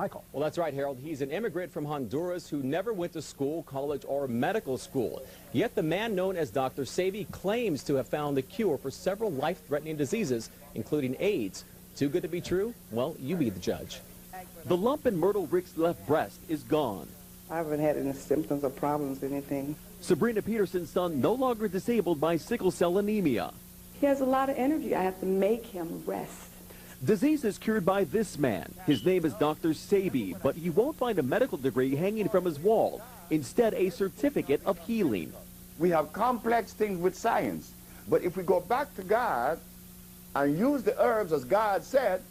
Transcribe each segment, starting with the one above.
Michael. Well, that's right, Harold. He's an immigrant from Honduras who never went to school, college, or medical school. Yet the man known as Dr. Sebi claims to have found the cure for several life-threatening diseases, including AIDS. Too good to be true? Well, you be the judge. The lump in Myrtle Rick's left breast is gone. I haven't had any symptoms or problems, anything. Sabrina Peterson's son no longer disabled by sickle cell anemia. He has a lot of energy. I have to make him rest. Disease is cured by this man. His name is Dr. Sebi, but you won't find a medical degree hanging from his wall. Instead, a certificate of healing. We have complex things with science, but if we go back to God and use the herbs as God said,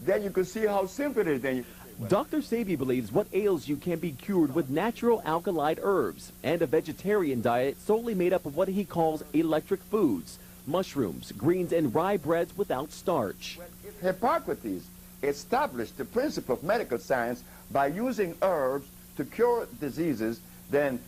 then you can see how simple it is. Then Dr. Sebi believes what ails you can be cured with natural alkali herbs and a vegetarian diet solely made up of what he calls electric foods, mushrooms, greens, and rye breads without starch. Hippocrates established the principle of medical science by using herbs to cure diseases, then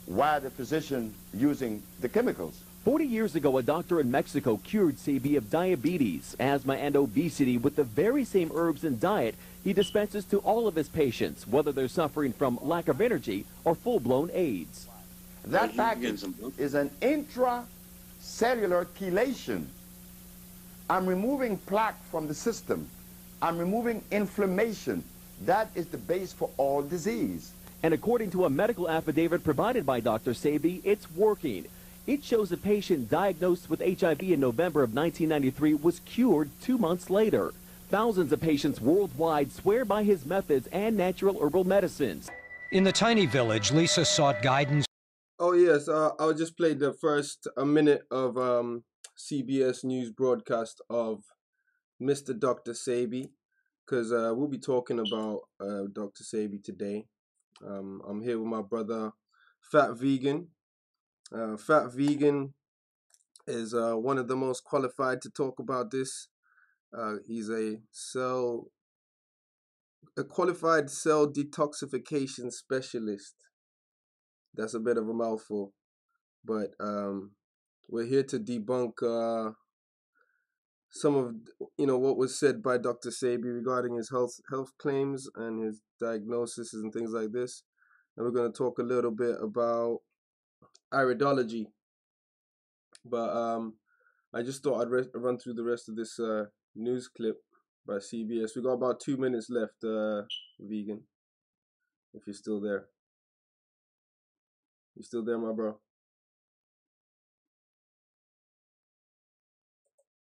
why the physician using the chemicals? 40 years ago, a doctor in Mexico cured Sebi of diabetes, asthma, and obesity with the very same herbs and diet he dispenses to all of his patients, whether they're suffering from lack of energy or full-blown AIDS. That package is an intracellular chelation. I'm removing plaque from the system. I'm removing inflammation. That is the base for all disease. And according to a medical affidavit provided by Dr. Sebi, it's working. It shows a patient diagnosed with HIV in November of 1993 was cured 2 months later. Thousands of patients worldwide swear by his methods and natural herbal medicines. In the tiny village, Lisa sought guidance. Oh yes, I'll just play the first minute of CBS News broadcast of Mr. Dr. Sebi, because we'll be talking about Dr. Sebi today. I'm here with my brother, FatVegan. FatVegan is one of the most qualified to talk about this. He's a qualified cell detoxification specialist. That's a bit of a mouthful, but we're here to debunk some of what was said by Dr. Sebi regarding his health claims and his diagnoses and things like this. And we're going to talk a little bit about Iridology. But I just thought I'd run through the rest of this news clip by CBS. We got about 2 minutes left, Vegan, if you're still there. You still there, my bro?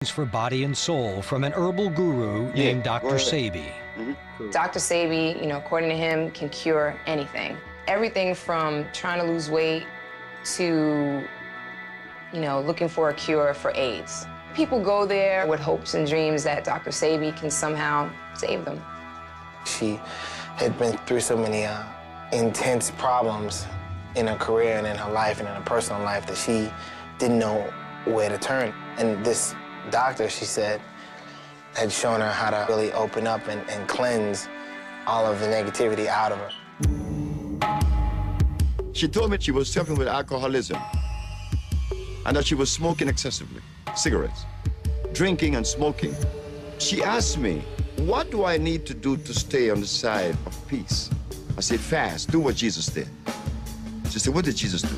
For body and soul from an herbal guru named Dr. Sebi. Cool. Dr. Sebi, according to him, can cure anything. Everything from trying to lose weight to, looking for a cure for AIDS. People go there with hopes and dreams that Dr. Sebi can somehow save them. She had been through so many intense problems in her career and in her life and in her personal life that she didn't know where to turn. And this doctor, she said, had shown her how to really open up and cleanse all of the negativity out of her. She told me she was suffering with alcoholism and that she was smoking excessively, cigarettes, drinking and smoking. She asked me, what do I need to do to stay on the side of peace? I said, fast, do what Jesus did. She said, what did Jesus do?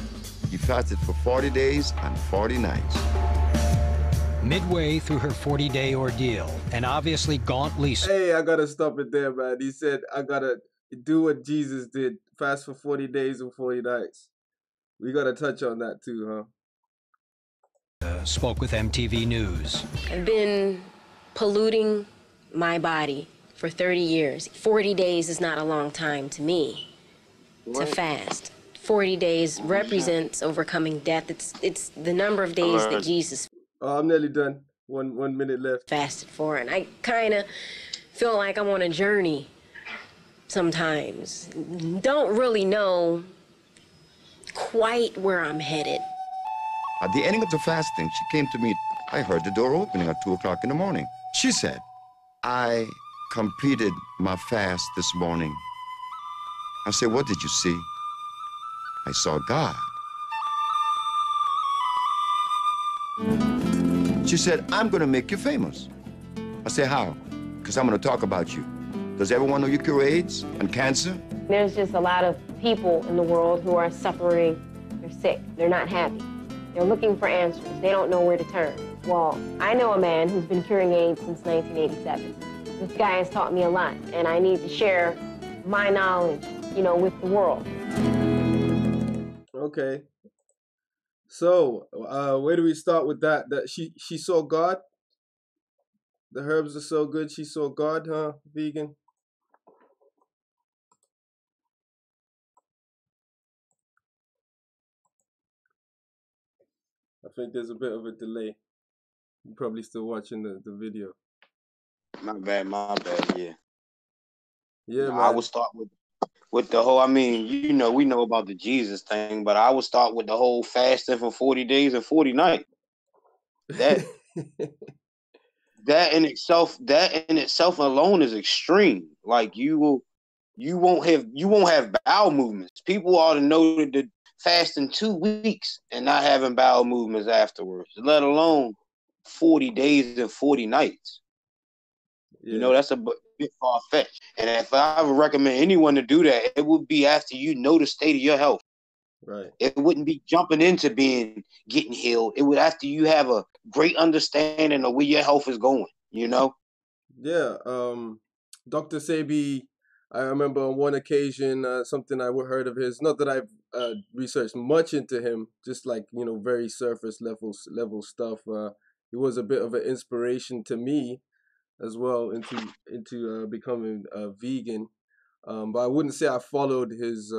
He fasted for 40 days and 40 nights. Midway through her 40-day ordeal, an obviously gaunt Lisa. Hey, I gotta stop it there, man. He said, I gotta do what Jesus did, fast for 40 days and 40 nights. We gotta touch on that too, huh? Spoke with MTV News. I've been polluting my body for 30 years. 40 days is not a long time to me to fast. 40 days represents overcoming death. It's the number of days that Jesus I'm nearly done. One minute left. Fasted for, and I kind of feel like I'm on a journey sometimes. Don't really know quite where I'm headed. At the ending of the fasting, she came to me. I heard the door opening at 2 o'clock in the morning. She said, I completed my fast this morning. I said, what did you see? I saw God. She said, I'm going to make you famous. I said, how? Because I'm going to talk about you. Does everyone know you cure AIDS and cancer? There's just a lot of people in the world who are suffering. They're sick. They're not happy. They're looking for answers. They don't know where to turn. Well, I know a man who's been curing AIDS since 1987. This guy has taught me a lot, and I need to share my knowledge, you know, with the world. Okay. So, where do we start with that? That she saw God? The herbs are so good, she saw God, huh, vegan? I think there's a bit of a delay. You're probably still watching the video. My bad, yeah. Yeah, man. I would start with the whole, I mean, you know, we know about the Jesus thing, but I would start with the whole fasting for 40 days and 40 nights. That that in itself alone is extreme. Like you won't have bowel movements. People ought to know that the fasting 2 weeks and not having bowel movements afterwards, let alone 40 days and 40 nights. Yeah. You know, that's a bit far-fetched. And if I would recommend anyone to do that, it would be after you know the state of your health. Right. It wouldn't be jumping into getting healed. It would after you have a great understanding of where your health is going, you know? Yeah. Dr. Sebi, I remember on one occasion, something I heard of his, not that I've researched much into him, just like, you know, very surface level stuff. He was a bit of an inspiration to me as well into becoming a vegan. But I wouldn't say I followed his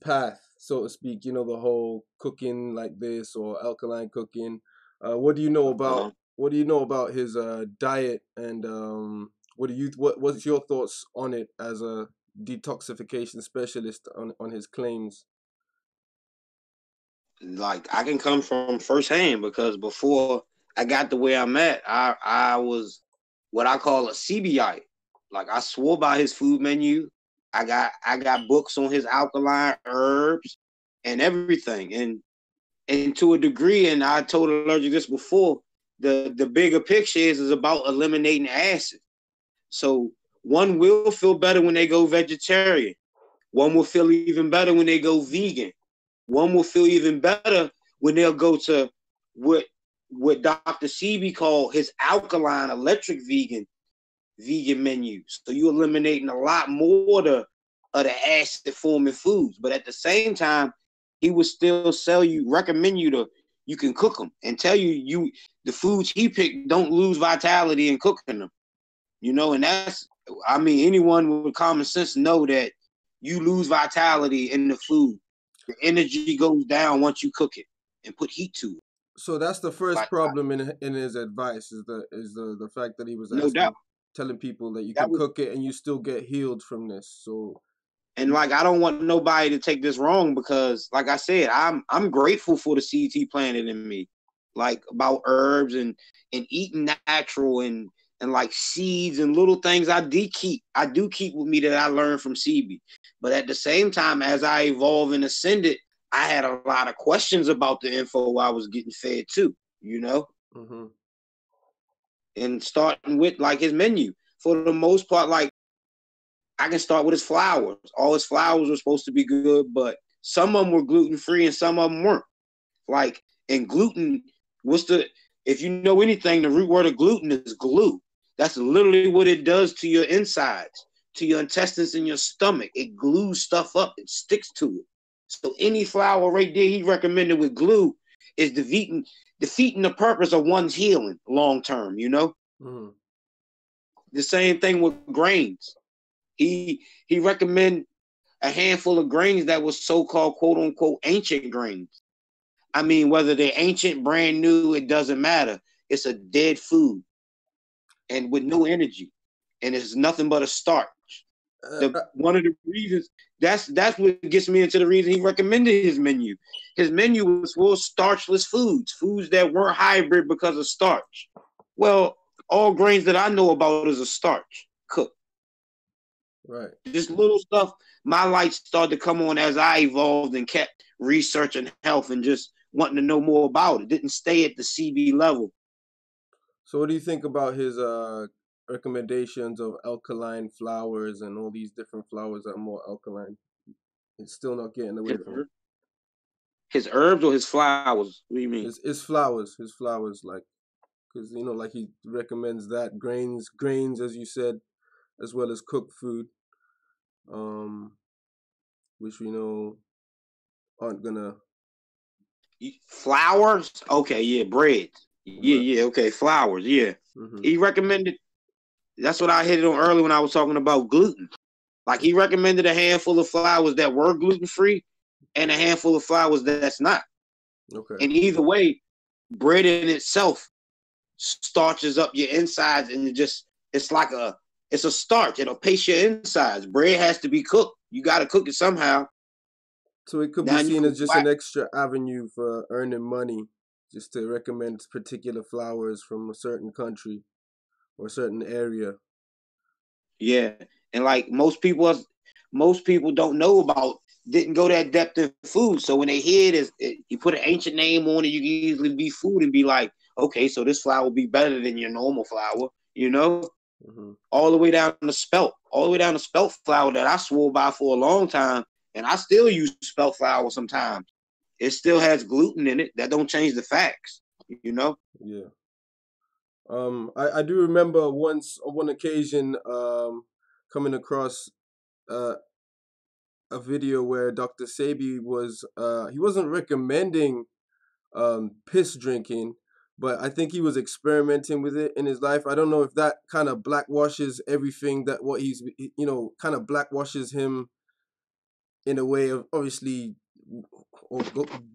path, so to speak, you know, the whole cooking like this or alkaline cooking. What do you know about his diet, and what's your thoughts on it as a detoxification specialist on his claims? Like, I can come from firsthand, because before I got to where I'm at, I was what I call a CBI. Like, I swore by his food menu. I got books on his alkaline herbs and everything. And to a degree, and I told Allergic this before, the bigger picture is about eliminating acid. So one will feel better when they go vegetarian. One will feel even better when they go vegan. One will feel even better when they'll go to what Dr. Sebi called his alkaline electric vegan menu. So you're eliminating a lot more of the acid forming foods. But at the same time, he would still recommend you can cook them, and tell you the foods he picked don't lose vitality in cooking them. You know, and that's, I mean, anyone with common sense know that you lose vitality in the food. The energy goes down once you cook it and put heat to it. So that's the first problem in his advice is the fact that he was telling people that you can cook it and you still get healed from this. So, and like, I don't want nobody to take this wrong, because like I said, I'm grateful for the seeds he planted in me, like about herbs and eating natural and like seeds and little things I do keep with me that I learned from Sebi. But at the same time, as I evolved and ascended, I had a lot of questions about the info I was getting fed too, you know? Mm-hmm. And starting with like his menu, for the most part, like, I can start with his flours. All his flours were supposed to be good, but some of them were gluten-free and some of them weren't. Like, and gluten, if you know anything, the root word of gluten is glue. That's literally what it does to your insides, to your intestines and your stomach. It glues stuff up. It sticks to it. So any flour right there he recommended with glue is defeating the purpose of one's healing long term, you know? Mm-hmm. The same thing with grains. He recommended a handful of grains that was so-called quote-unquote ancient grains. I mean, whether they're ancient, brand new, it doesn't matter. It's a dead food and with no energy. And it's nothing but a starch. One of the reasons, that's what gets me into the reason he recommended his menu. His menu was full of starchless foods that weren't hybrid because of starch. Well, all grains that I know about is a starch, cooked. Right. Just little stuff. My lights started to come on as I evolved and kept researching health and just wanting to know more about it. Didn't stay at the CB level. So what do you think about his recommendations of alkaline flowers and all these different flowers that are more alkaline? It's still not getting away from it. His herbs or his flowers? What do you mean? His flowers, like, because you know, like he recommends that grains, as you said, as well as cooked food, which we know aren't gonna. Flowers? Okay, yeah, bread. Yeah, okay, flowers, yeah. He recommended, that's what I hit on earlier when I was talking about gluten. Like he recommended a handful of flowers that were gluten-free and a handful of flowers that's not. Okay. And either way, bread in itself starches up your insides, and it's a starch. It'll paste your insides. Bread has to be cooked. You got to cook it somehow. So it could be seen as just an extra avenue for earning money, just to recommend particular flowers from a certain country or a certain area. Yeah, and like most people don't know didn't go that depth in food. So when they hear it, you put an ancient name on it, you can easily be food and be like, okay, so this flour will be better than your normal flour, you know? All the way down to spelt flour that I swore by for a long time, and I still use spelt flour sometimes. It still has gluten in it. That don't change the facts, you know? Yeah. I do remember once on one occasion coming across a video where Dr. Sebi was he wasn't recommending piss drinking, but I think he was experimenting with it in his life. I don't know if that kind of blackwashes everything, that what he's, you know, kind of blackwashes him in a way of, obviously, or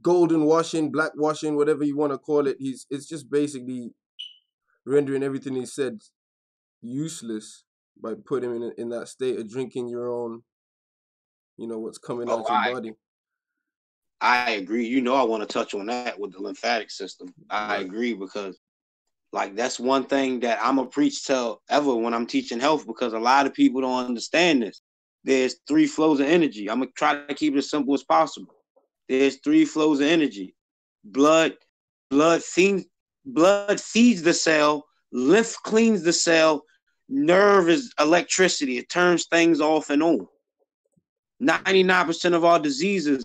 golden washing, black washing, whatever you want to call it. It's just basically rendering everything he said useless by putting him in that state of drinking your own, you know, what's coming out your body. I agree. You know, I want to touch on that with the lymphatic system. I agree, because like that's one thing that I'm a preach to ever when I'm teaching health, because a lot of people don't understand this. There's 3 flows of energy. I'm gonna try to keep it as simple as possible. There's 3 flows of energy. Blood feeds the cell. Lymph cleans the cell. Nerve is electricity. It turns things off and on. 99% of our diseases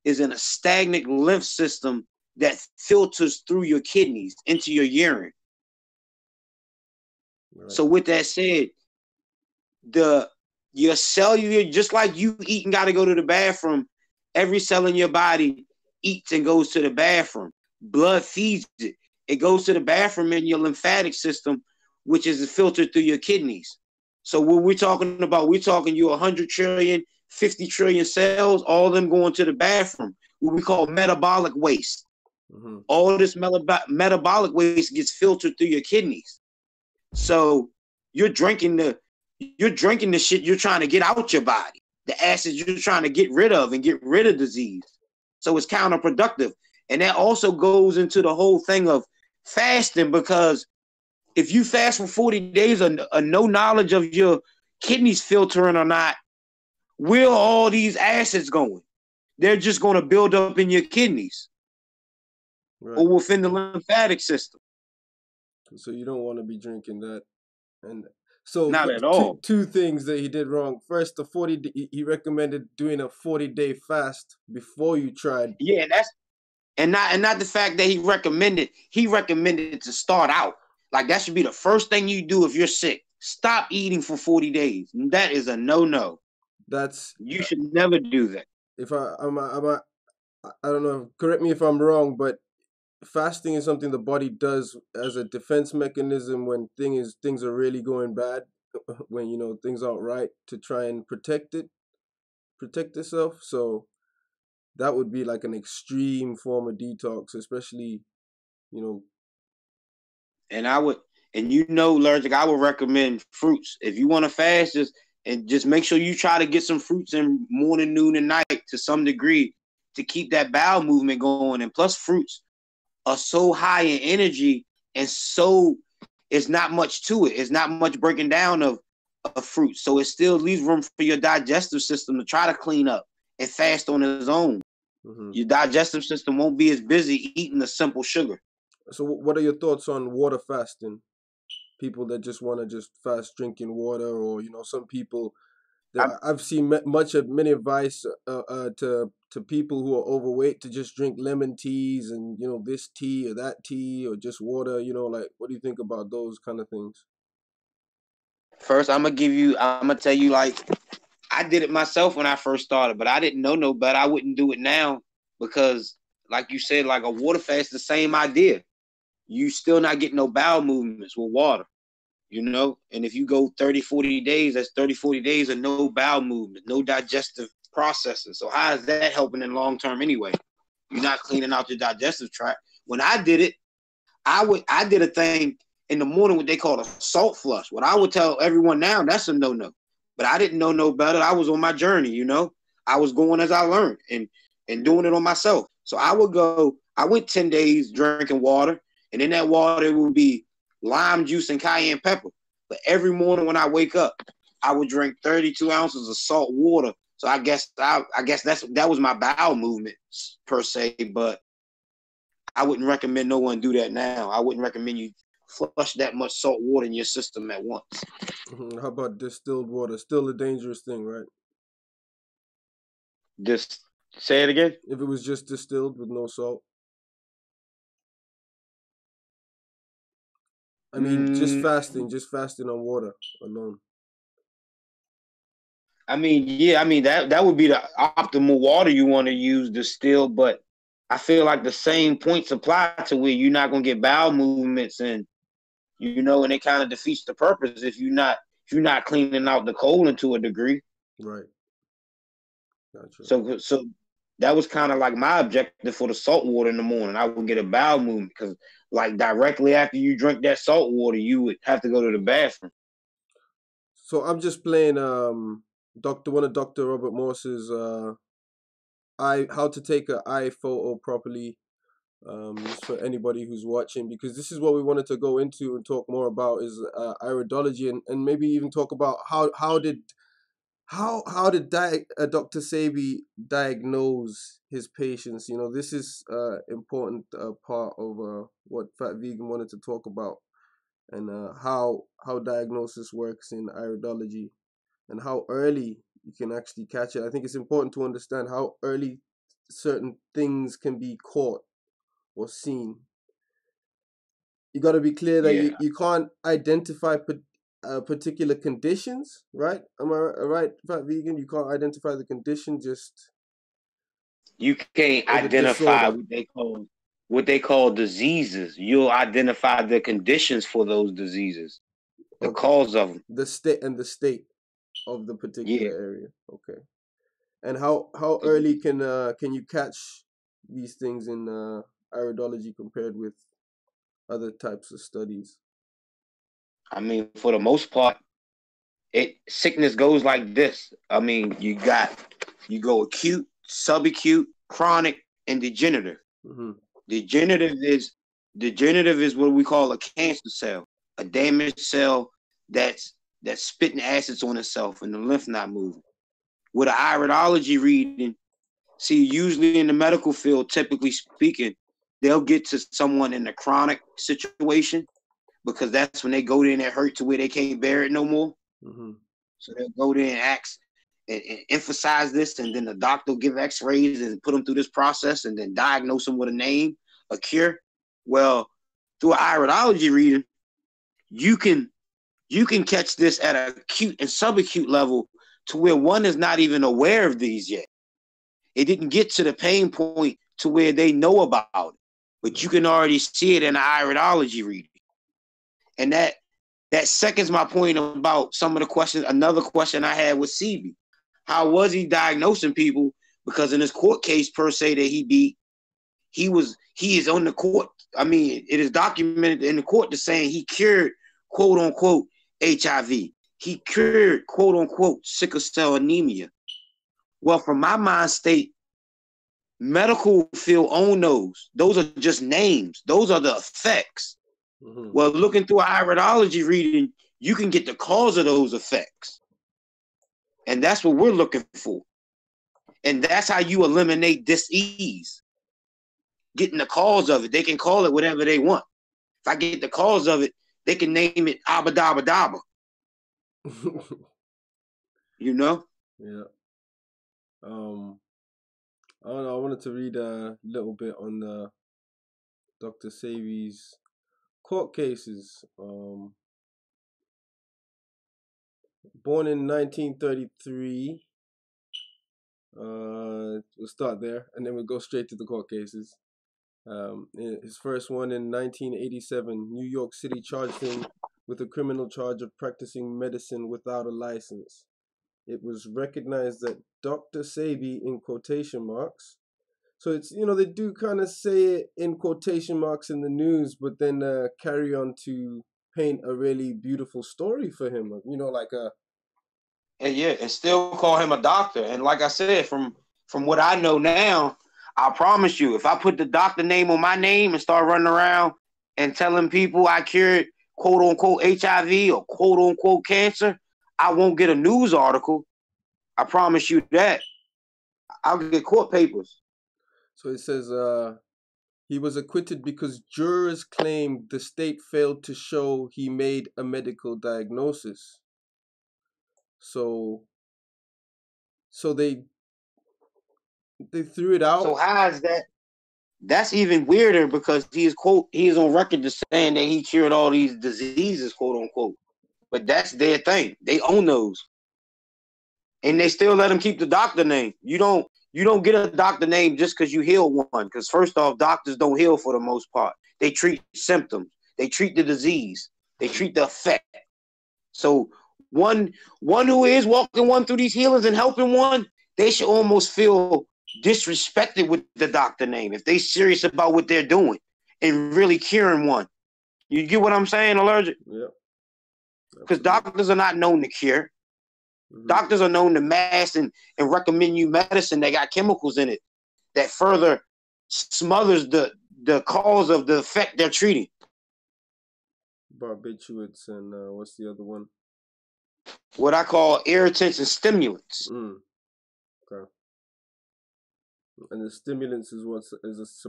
is in a stagnant lymph system that filters through your kidneys into your urine. So with that said, your cellular, just like you eat and got to go to the bathroom, every cell in your body eats and goes to the bathroom. Blood feeds it. It goes to the bathroom in your lymphatic system, which is filtered through your kidneys. So what we're talking about, we're talking you 100 trillion, 50 trillion cells, all of them going to the bathroom, what we call metabolic waste. All this metabolic waste gets filtered through your kidneys. So you're drinking the shit you're trying to get out your body, the acids you're trying to get rid of and get rid of disease. So it's counterproductive. And that also goes into the whole thing of fasting, because if you fast for 40 days or no knowledge of your kidneys filtering or not, where are all these acids going? They're just going to build up in your kidneys or within the lymphatic system. So you don't want to be drinking that. And so not at all. Two things that he did wrong. First, he recommended doing a 40-day fast before you tried. Yeah, and not the fact that he recommended to start out. Like that should be the first thing you do if you're sick. Stop eating for 40 days. That is a no-no. You should never do that. If I don't know, correct me if I'm wrong, but fasting is something the body does as a defense mechanism when things are really going bad, when you know things aren't right, to try and protect itself. So that would be like an extreme form of detox, especially, you know. And Allergic, I would recommend fruits. If you want to fast, just make sure you try to get some fruits in morning, noon, and night to some degree to keep that bowel movement going. And plus, fruits are so high in energy, and so it's not much to it. It's not much breaking down of fruit. So it still leaves room for your digestive system to try to clean up and fast on its own. Your digestive system won't be as busy eating the simple sugar. So what are your thoughts on water fasting? People that just want to just fast drinking water, or some people that I've seen many advice to people who are overweight to just drink lemon teas and this tea or that tea or just water. Like, what do you think about those kind of things? First, I'm gonna tell you, like, I did it myself when I first started, but I didn't know no better. I wouldn't do it now because, like you said, like a water fast, the same idea. You still not getting no bowel movements with water, And if you go 30, 40 days, that's 30, 40 days of no bowel movement, no digestive processing. So how is that helping in long term anyway? You're not cleaning out your digestive tract. When I did it, I did a thing in the morning, what they call a salt flush. What I would tell everyone now, that's a no-no. But I didn't know no better. I was on my journey, I was going as I learned and doing it on myself. So I went 10 days drinking water, and in that water it would be lime juice and cayenne pepper. But every morning when I wake up, I would drink 32 ounces of salt water. So I guess that was my bowel movement per se, but I wouldn't recommend no one do that now. I wouldn't recommend you flush that much salt water in your system at once. How about distilled water? Still a dangerous thing, right? Just say it again. If it was just distilled with no salt. I mean, just fasting on water alone. I mean, yeah, that would be the optimal water you want to use distilled, but I feel like the same points apply to where you're not gonna get bowel movements, and and it kind of defeats the purpose if you're not cleaning out the colon to a degree. Right. Gotcha. So that was kind of like my objective for the salt water in the morning. I would get a bowel movement because, like, directly after you drink that salt water, you would have to go to the bathroom. So I'm just playing one of Dr. Robert Morse's how to take an eye photo properly, just for anybody who's watching, because this is what we wanted to go into and talk more about is iridology, and maybe even talk about how did Dr. Sebi diagnose his patients. This is important part of what FatVegan wanted to talk about, and how diagnosis works in iridology and how early you can actually catch it. I think it's important to understand how early certain things can be caught or seen. You got to be clear that you can't identify particular conditions, right? Am I right, FatVegan? You can't identify the condition, just you can't identify what they call diseases. You'll identify the conditions for those diseases, the cause of them, the state of the particular area. Okay. And how early can you catch these things in iridology compared with other types of studies? I mean, for the most part, sickness goes like this. I mean, you go acute, subacute, chronic, and degenerative. Mm-hmm. Degenerative is what we call a cancer cell, a damaged cell that's spitting acids on itself and the lymph not moving. With an iridology reading, see, usually in the medical field, typically speaking, they'll get to someone in a chronic situation because that's when they go there and it hurt to where they can't bear it no more. Mm-hmm. So they'll go there and ask and emphasize this, and then the doctor will give x-rays and put them through this process and then diagnose them with a name, a cure. Well, through an iridology reading, you can catch this at an acute and subacute level to where one is not even aware of these yet. It didn't get to the pain point to where they know about it, but you can already see it in an iridology reading. And that seconds my point about some of the questions. Another question I had with Sebi, how was he diagnosing people? Because in his court case per se that he beat, he is on the court. I mean, it is documented in the court to saying he cured, quote unquote, HIV. He cured, quote unquote, sickle cell anemia. Well, from my mind state, medical field own those. Those are just names. Those are the effects. Mm-hmm. Well, looking through an iridology reading, you can get the cause of those effects. And that's what we're looking for. And that's how you eliminate dis-ease. Getting the cause of it. They can call it whatever they want. If I get the cause of it, They can name it Abadabadaba. You know? Yeah. I don't know. I wanted to read a little bit on Dr. Sebi's court cases. Born in 1933. We'll start there, and then we'll go straight to the court cases. His first one in 1987, New York City charged him with a criminal charge of practicing medicine without a license. It was recognized that Dr. Sebi, in quotation marks, so it's, you know, they do kind of say it in quotation marks in the news, but then carry on to paint a really beautiful story for him, you know, like a... And yeah, and still call him a doctor. And like I said, from what I know now, I promise you, if I put the doctor name on my name and start running around and telling people I cured quote unquote HIV or quote unquote cancer, I won't get a news article. I promise you that. I'll get court papers. So it says he was acquitted because jurors claimed the state failed to show he made a medical diagnosis. So they threw it out. So how is that? That's even weirder because he is on record to saying that he cured all these diseases, quote unquote. But that's their thing. They own those. And they still let him keep the doctor name. You don't get a doctor name just because you heal one. Because first off, doctors don't heal for the most part. They treat symptoms. They treat the disease. They treat the effect. So one who is walking one through these healings and helping one, they should almost feel disrespected with the doctor name if they serious about what they're doing and really curing one. You get what I'm saying, Allergic? Yeah. Because doctors are not known to cure. Mm-hmm. Doctors are known to mask and recommend you medicine that got chemicals in it that further smothers the cause of the effect they're treating. Barbiturates and what's the other one? What I call irritants and stimulants. Okay. And the stimulants is a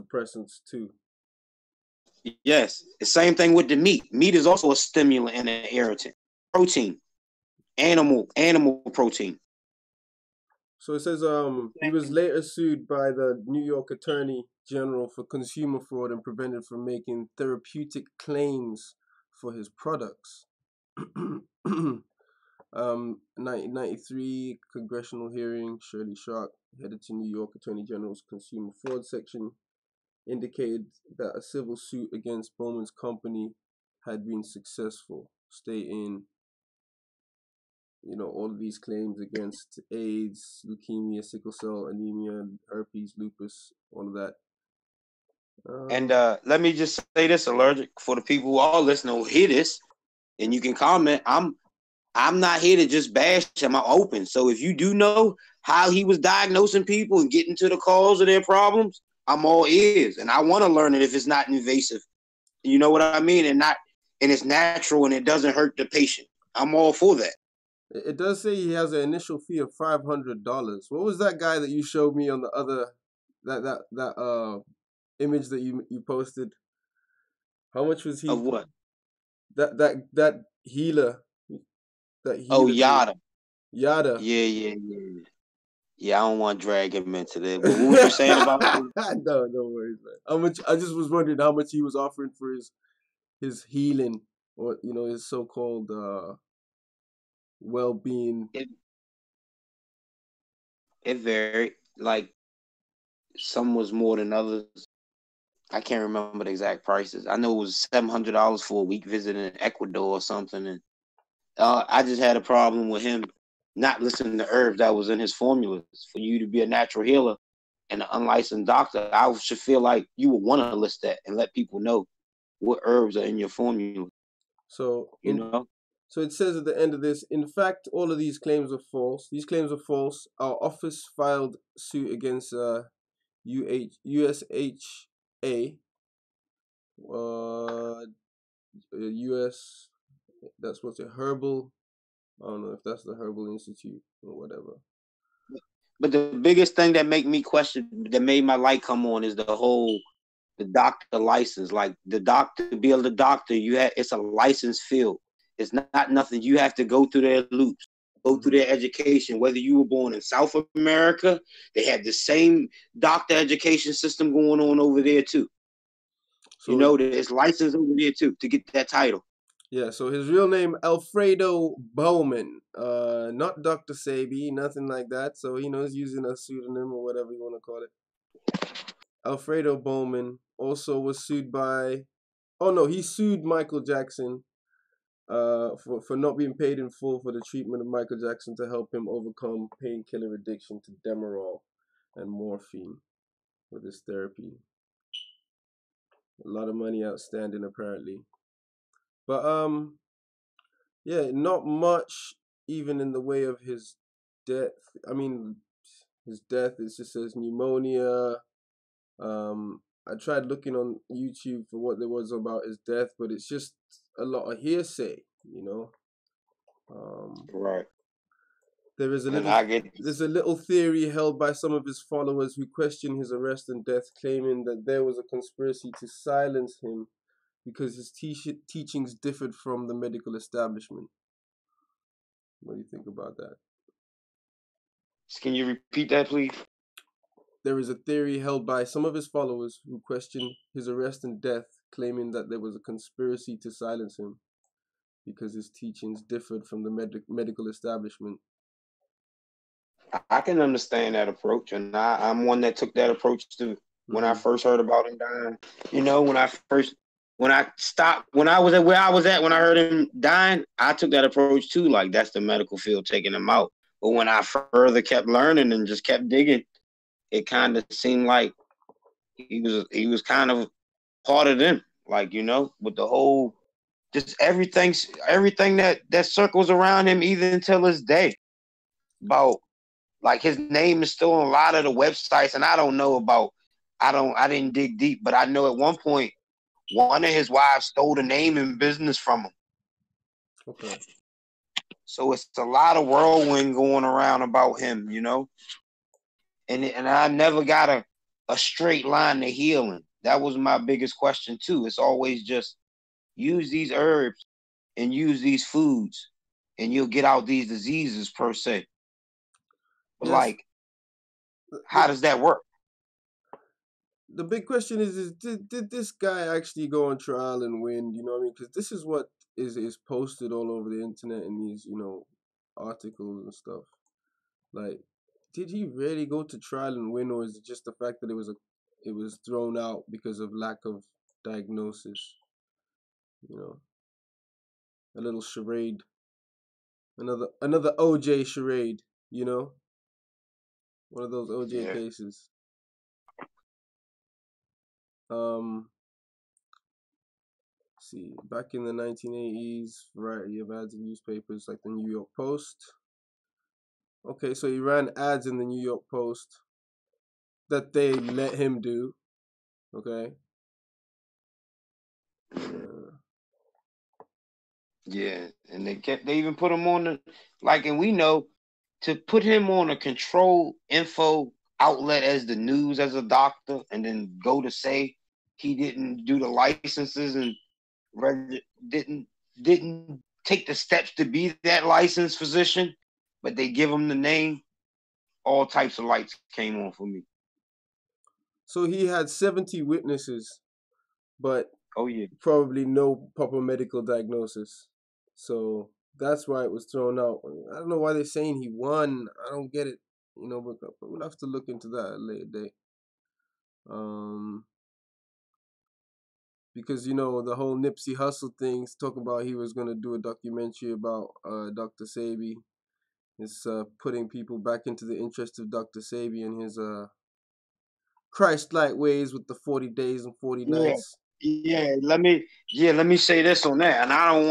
suppressants too. Yes. The same thing with the meat. Meat is also a stimulant and an irritant. Protein. Animal protein. So it says he was later sued by the New York Attorney General for consumer fraud and prevented from making therapeutic claims for his products. 1993 congressional hearing, Shirley Sharp, headed to New York Attorney General's consumer fraud section, indicated that a civil suit against Bowman's company had been successful, stating, you know, all of these claims against AIDS, leukemia, sickle cell, anemia, herpes, lupus, all of that. And let me just say this, Allergic, for the people who are listening who hear this, and you can comment. I'm not here to just bash him. I'm open. So if you do know how he was diagnosing people and getting to the cause of their problems, I'm all ears. And I want to learn it if it's not invasive. You know what I mean? And it's natural and it doesn't hurt the patient. I'm all for that. It does say he has an initial fee of $500. What was that guy that you showed me on the other that image that you posted? How much was he? Of what? That healer. Oh, Yada. Yada. Yeah. Yeah, I don't want to drag him into that. But what were you saying about him? No worries, man. How much? I just was wondering how much he was offering for his healing, or you know, his so-called well-being. It varied. Like some was more than others. I can't remember the exact prices. I know it was $700 for a week visit in Ecuador or something, and I just had a problem with him not listening to herbs that was in his formulas. For you to be a natural healer and an unlicensed doctor, I should feel like you would want to list that and let people know what herbs are in your formula. So you know. So it says at the end of this, in fact, all of these claims are false. These claims are false. Our office filed suit against USHA, US, that's what's it, Herbal, I don't know if that's the Herbal Institute or whatever. But the biggest thing that made me question, that made my light come on, is the whole the doctor license. Like the doctor, to be able to doctor, it's a licensed field. It's not nothing. You have to go through their loops, go through their education. Whether you were born in South America, they have the same doctor education system going on over there too. So, you know, it's licensed over there too to get that title. Yeah, so his real name, Alfredo Bowman, not Dr. Sebi, nothing like that. So, you know, he's using a pseudonym or whatever you want to call it. Alfredo Bowman also was sued by, he sued Michael Jackson for not being paid in full for the treatment of Michael Jackson to help him overcome painkiller addiction to Demerol and morphine with his therapy. A lot of money outstanding, apparently. But, yeah, not much even in the way of his death. I mean, his death, it just says pneumonia. I tried looking on YouTube for what there was about his death, but it's just a lot of hearsay, you know. Right. There's a little theory held by some of his followers who question his arrest and death, claiming that there was a conspiracy to silence him because his teachings differed from the medical establishment. What do you think about that? Can you repeat that, please? There is a theory held by some of his followers who question his arrest and death, claiming that there was a conspiracy to silence him because his teachings differed from the medical establishment. I can understand that approach, and I'm one that took that approach too. When I first heard about him dying, you know, when I was at where I was at, when I heard him dying, I took that approach too. Like, that's the medical field taking him out. But when I further kept learning and just kept digging, it kind of seemed like he was kind of part of them. Like, you know, with the whole, just everything that circles around him, even until this day. About, like, his name is still on a lot of the websites, and I don't know about, I didn't dig deep, but I know at one point, one of his wives stole the name and business from him. Okay. So it's a lot of whirlwind going around about him, you know? And I never got a straight line to healing. That was my biggest question too. It's always just use these herbs and use these foods and you'll get out these diseases per se. But yes. Like, how does that work? The big question is did this guy actually go on trial and win? You know what I mean? Because this is what is posted all over the internet in these, you know, articles and stuff. Like, did he really go to trial and win, or is it just the fact that it was thrown out because of lack of diagnosis? You know, a little charade, another OJ charade. You know, one of those OJ cases. See, back in the 1980s, variety of ads in newspapers like the New York Post. Okay, so he ran ads in the New York Post that they let him do. Okay. Yeah, and they even put him on and we know to put him on a controlled info outlet as the news as a doctor, and then go to say he didn't do the licenses and didn't take the steps to be that licensed physician, but they give him the name. All types of lights came on for me. So he had 70 witnesses, but probably no proper medical diagnosis. So that's why it was thrown out. I don't know why they're saying he won. I don't get it. You know, but we'll have to look into that at a later date. Because, you know, the whole Nipsey Hussle thing's talking about he was going to do a documentary about Dr. Sebi. It's putting people back into the interest of Dr. Sebi and his Christ-like ways with the 40 days and 40 nights. Yeah, let me say this on that. And I don't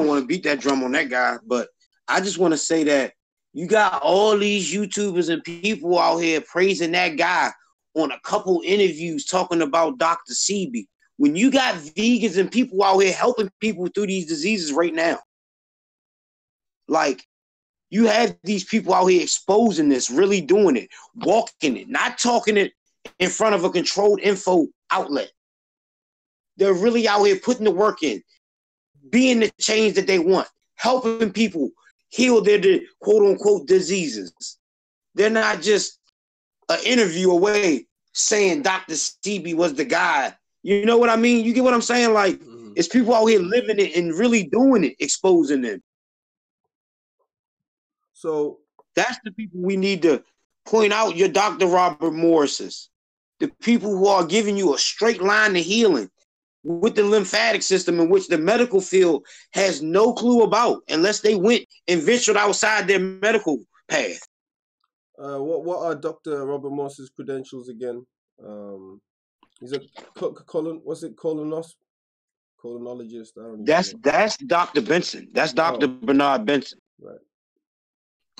want to beat that drum on that guy, but I just want to say that you got all these YouTubers and people out here praising that guy on a couple interviews talking about Dr. Sebi. When you got vegans and people out here helping people through these diseases right now. Like, you have these people out here exposing this, really doing it, walking it, not talking it in front of a controlled info outlet. They're really out here putting the work in, being the change that they want, helping people heal their quote unquote diseases. They're not just an interview away saying Dr. Sebi was the guy. You know what I mean? You get what I'm saying? Like, it's people out here living it and really doing it, exposing them. So that's the people we need to point out. Your Dr. Robert Morris's, the people who are giving you a straight line to healing with the lymphatic system, in which the medical field has no clue about unless they went and ventured outside their medical path. What are Dr. Robert Morris's credentials again? He's a colonologist? I don't know. That's Dr. Benson. That's Dr. Bernard Benson. Right.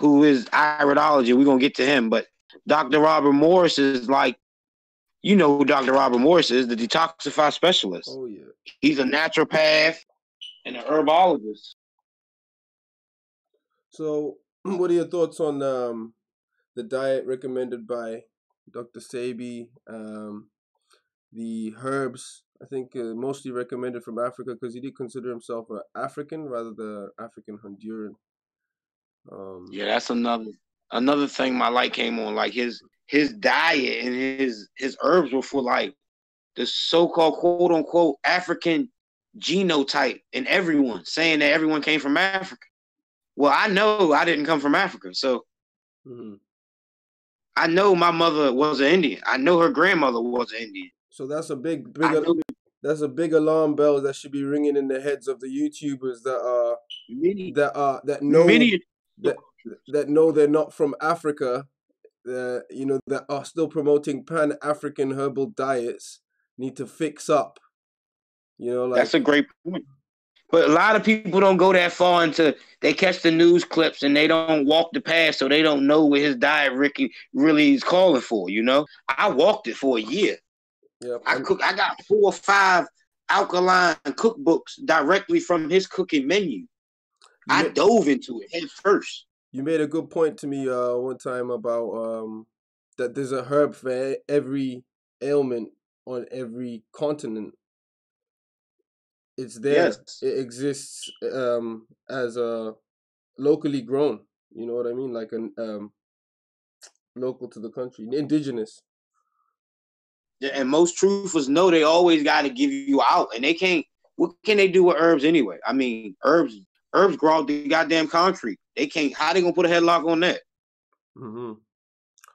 Who is Iridology. We're gonna get to him, but Dr. Robert Morris is like, you know who Dr. Robert Morris is, the detoxify specialist. Oh yeah. He's a naturopath and an herbologist. So what are your thoughts on the diet recommended by Dr. Sebi? The herbs, I think mostly recommended from Africa, because he did consider himself an African rather than African Honduran. Yeah, that's another thing my light came on. Like his diet and his herbs were for like the so-called quote unquote African genotype in everyone, saying that everyone came from Africa. Well, I know I didn't come from Africa, so I know my mother was an Indian. I know her grandmother was an Indian. So that's a big alarm bell that should be ringing in the heads of the YouTubers that know they're not from Africa, that are still promoting Pan-African herbal diets, need to fix up. That's a great point. But a lot of people don't go that far into, they catch the news clips and they don't walk the path, so they don't know what his diet really is calling for, I walked it for a year. Yep. I got 4 or 5 alkaline cookbooks directly from his cooking menu. I dove into it head first. You made a good point to me one time about that there's a herb for every ailment on every continent. It's there. Yes. It exists as a locally grown. You know what I mean? Like local to the country, indigenous. Yeah, and most truthers know they always got to give you out, and they can't. What can they do with herbs anyway? I mean, herbs grow out the goddamn concrete. They can't. How they gonna put a headlock on that?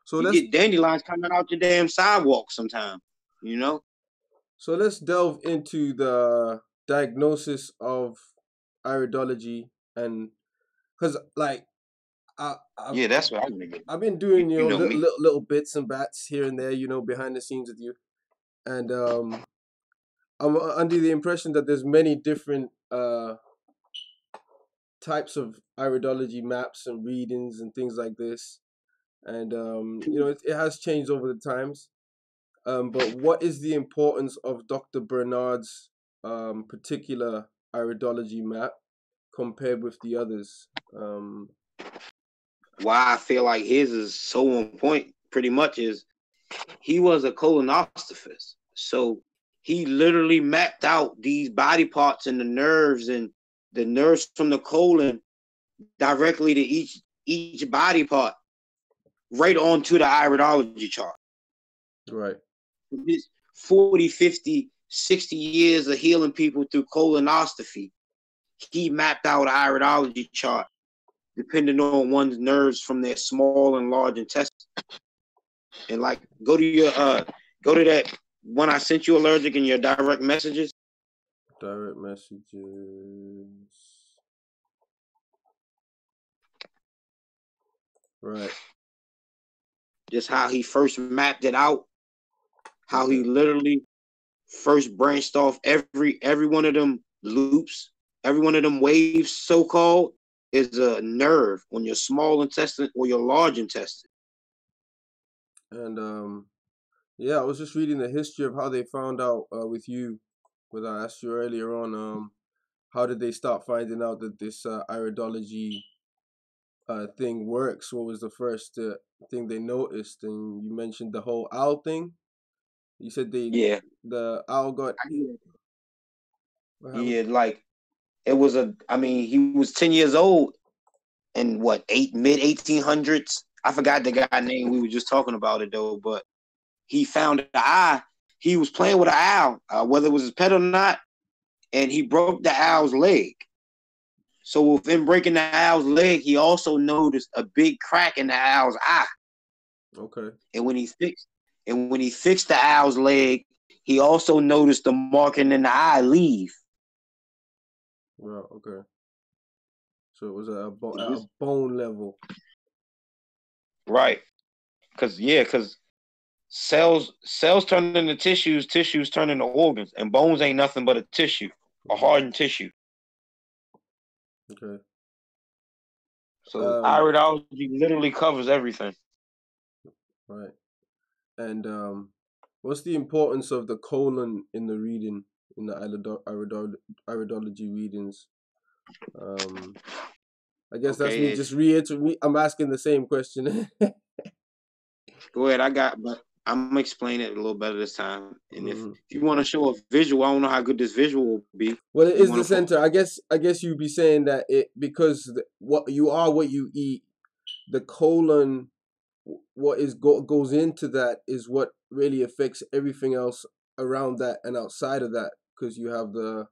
So you get dandelions coming out your damn sidewalk sometime. So let's delve into the diagnosis of iridology, and because that's what I'm gonna get. I've been doing little bits and bats here and there, behind the scenes with you, and I'm under the impression that there's many different types of iridology maps and readings and things like this, and it has changed over the times. But what is the importance of Dr. Bernard's particular iridology map compared with the others? Why I feel like his is so on point pretty much is he was a colonoscopist. So he literally mapped out these body parts and the nerves from the colon directly to each body part right onto the Iridology chart. Right. His 40, 50, 60 years of healing people through colonoscopy, he mapped out an Iridology chart depending on one's nerves from their small and large intestine. And like, go to that one I sent you, Allergic, in your direct messages. Direct messages. Right. Just how he first mapped it out. How he literally first branched off every one of them loops, every one of them waves, so-called, is a nerve on your small intestine or your large intestine. And I was just reading the history of how they found out with you, what I asked you earlier on. How did they start finding out that this iridology thing works? What was the first thing they noticed? And you mentioned the whole owl thing. You said Yeah. the owl got. Yeah, like it was he was 10 years old in what, mid 1800s. I forgot the guy name. We were just talking about it though, but he found the eye. He was playing with an owl, whether it was his pet or not, and he broke the owl's leg. So within breaking the owl's leg, he also noticed a big crack in the owl's eye. Okay. And when he fixed the owl's leg, he also noticed the marking in the eye leave. Well, okay. So it was a bone level. Right. Because cells turn into tissues, tissues turn into organs, and bones ain't nothing but a tissue, a hardened tissue. Okay. So iridology literally covers everything. Right. And what's the importance of the colon in the reading, in the iridology readings? I guess that's me just reiterating. I'm asking the same question. Go ahead. But I'm gonna explain it a little better this time. And if you want to show a visual, I don't know how good this visual will be. Well, it is the center. I guess you'd be saying that because what you eat, the colon, goes into that is what really affects everything else around that and outside of that. Because you have the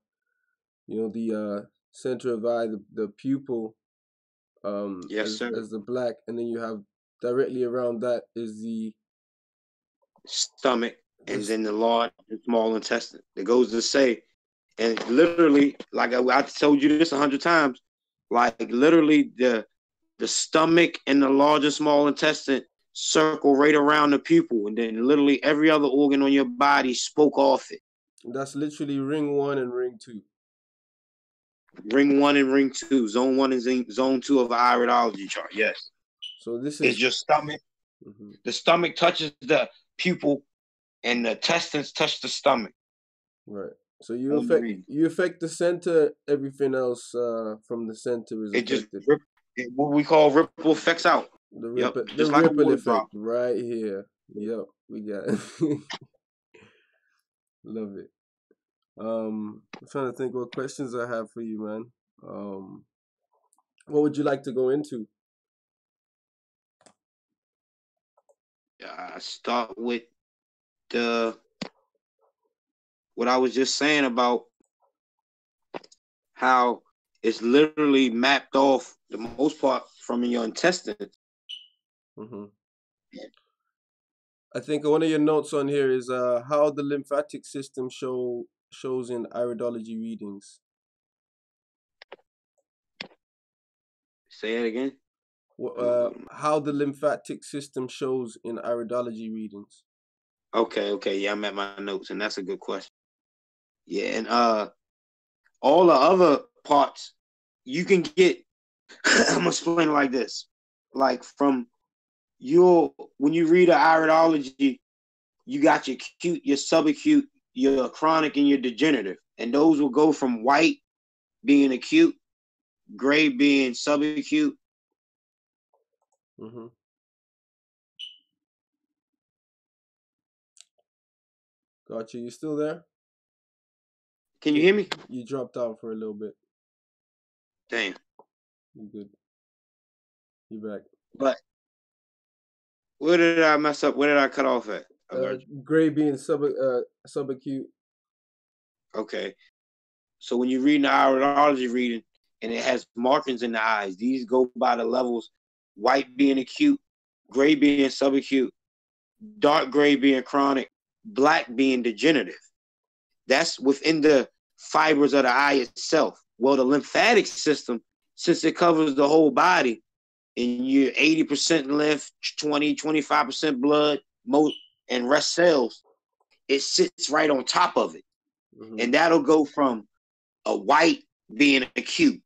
center of eye, the pupil, as the black, and then you have directly around that is the stomach, and then the large and small intestine. It goes to say, and literally, like I told you this 100 times, like literally the stomach and the large and small intestine circle right around the pupil, and then literally every other organ on your body spoke off it. That's literally ring 1 and ring 2. Ring 1 and ring 2. Zone 1 and zone 2 of the Iridology chart. Yes. So this is your stomach. The stomach touches the pupil, and the intestines touch the stomach. Right. So you affect the center. Everything else from the center is affected. What we call ripple effects out. The ripple effect right here. Yep, we got it. Love it. I'm trying to think what questions I have for you, man. What would you like to go into? Start with what I was just saying about how it's literally mapped off the most part from your intestines. I think one of your notes on here is how the lymphatic system shows in iridology readings. Say it again. How the lymphatic system shows in iridology readings. Okay, yeah, I'm at my notes, and that's a good question. Yeah, and all the other parts you can get. I'm gonna explain it like this: like when you read an iridology, you got your acute, your subacute, your chronic, and your degenerative, and those will go from white being acute, gray being subacute. Gotcha. You still there? Can you hear me? You dropped out for a little bit. Damn. You good? You back? But where did I mess up? Where did I cut off at? Gray being subacute. Okay. So when you read an iridology reading and it has markings in the eyes, these go by the levels: white being acute, gray being subacute, dark gray being chronic, black being degenerative. That's within the fibers of the eye itself. Well, the lymphatic system, since it covers the whole body, and you're 80% lymph, 25% blood, and rest cells, it sits right on top of it. And that'll go from a white being acute,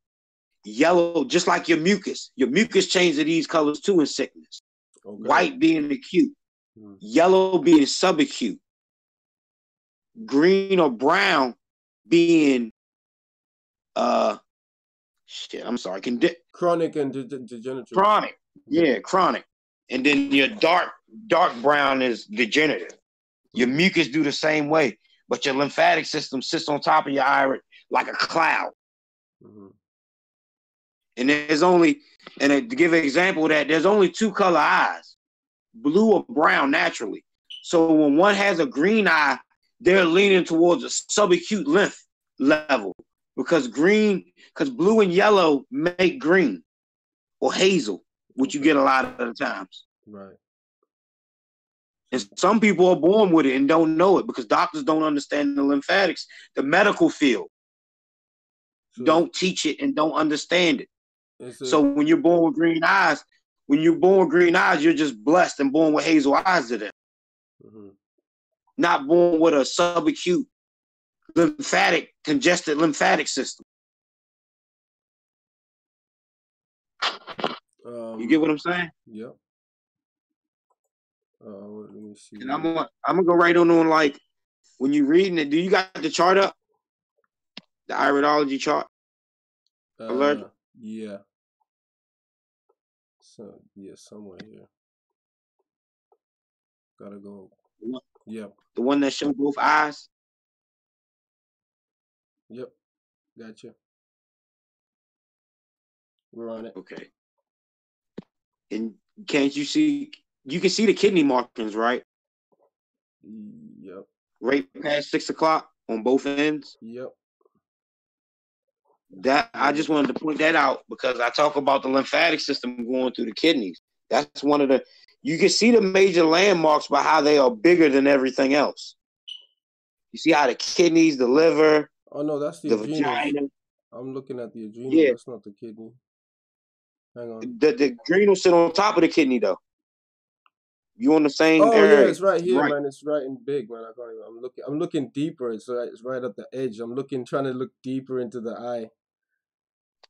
yellow, just like your mucus. Your mucus changes these colors too in sickness. White being acute, yellow being subacute, green or brown being chronic and degenerative. Chronic, and then your dark brown is degenerative. Your mucus do the same way, but your lymphatic system sits on top of your irid like a cloud. And there's only, and to give an example of that, there's only two color eyes, blue or brown naturally. So when one has a green eye, they're leaning towards a subacute lymph level because blue and yellow make green or hazel, which you get a lot of the times. Right. And some people are born with it and don't know it because doctors don't understand the lymphatics. The medical field don't teach it and don't understand it. So when you're born with green eyes, you're just blessed and born with hazel eyes to them. Not born with a subacute congested lymphatic system. You get what I'm saying? Yep. Let me see. And I'm gonna go right on like when you're reading it. Do you got the chart up? The Iridology chart. Allergic. Yeah. So yeah, somewhere here. Gotta go. Yep. The one that shows both eyes. Yep. Gotcha. We're on it. Okay. And can't you see? You can see the kidney markings, right? Yep. Right past 6 o'clock on both ends. Yep. That I just wanted to point that out because I talk about the lymphatic system going through the kidneys. That's one of the. You can see the major landmarks by how they are bigger than everything else. You see how the kidneys, the liver. Oh no, that's the adrenals. Vagina. I'm looking at the adrenal. Yeah. That's not the kidney. Hang on. The adrenals sit on top of the kidney, though. You on the same area? Oh yeah, it's right here, right. Man. It's right in big, man. I can't even. I'm looking deeper. It's right at the edge. I'm trying to look deeper into the eye.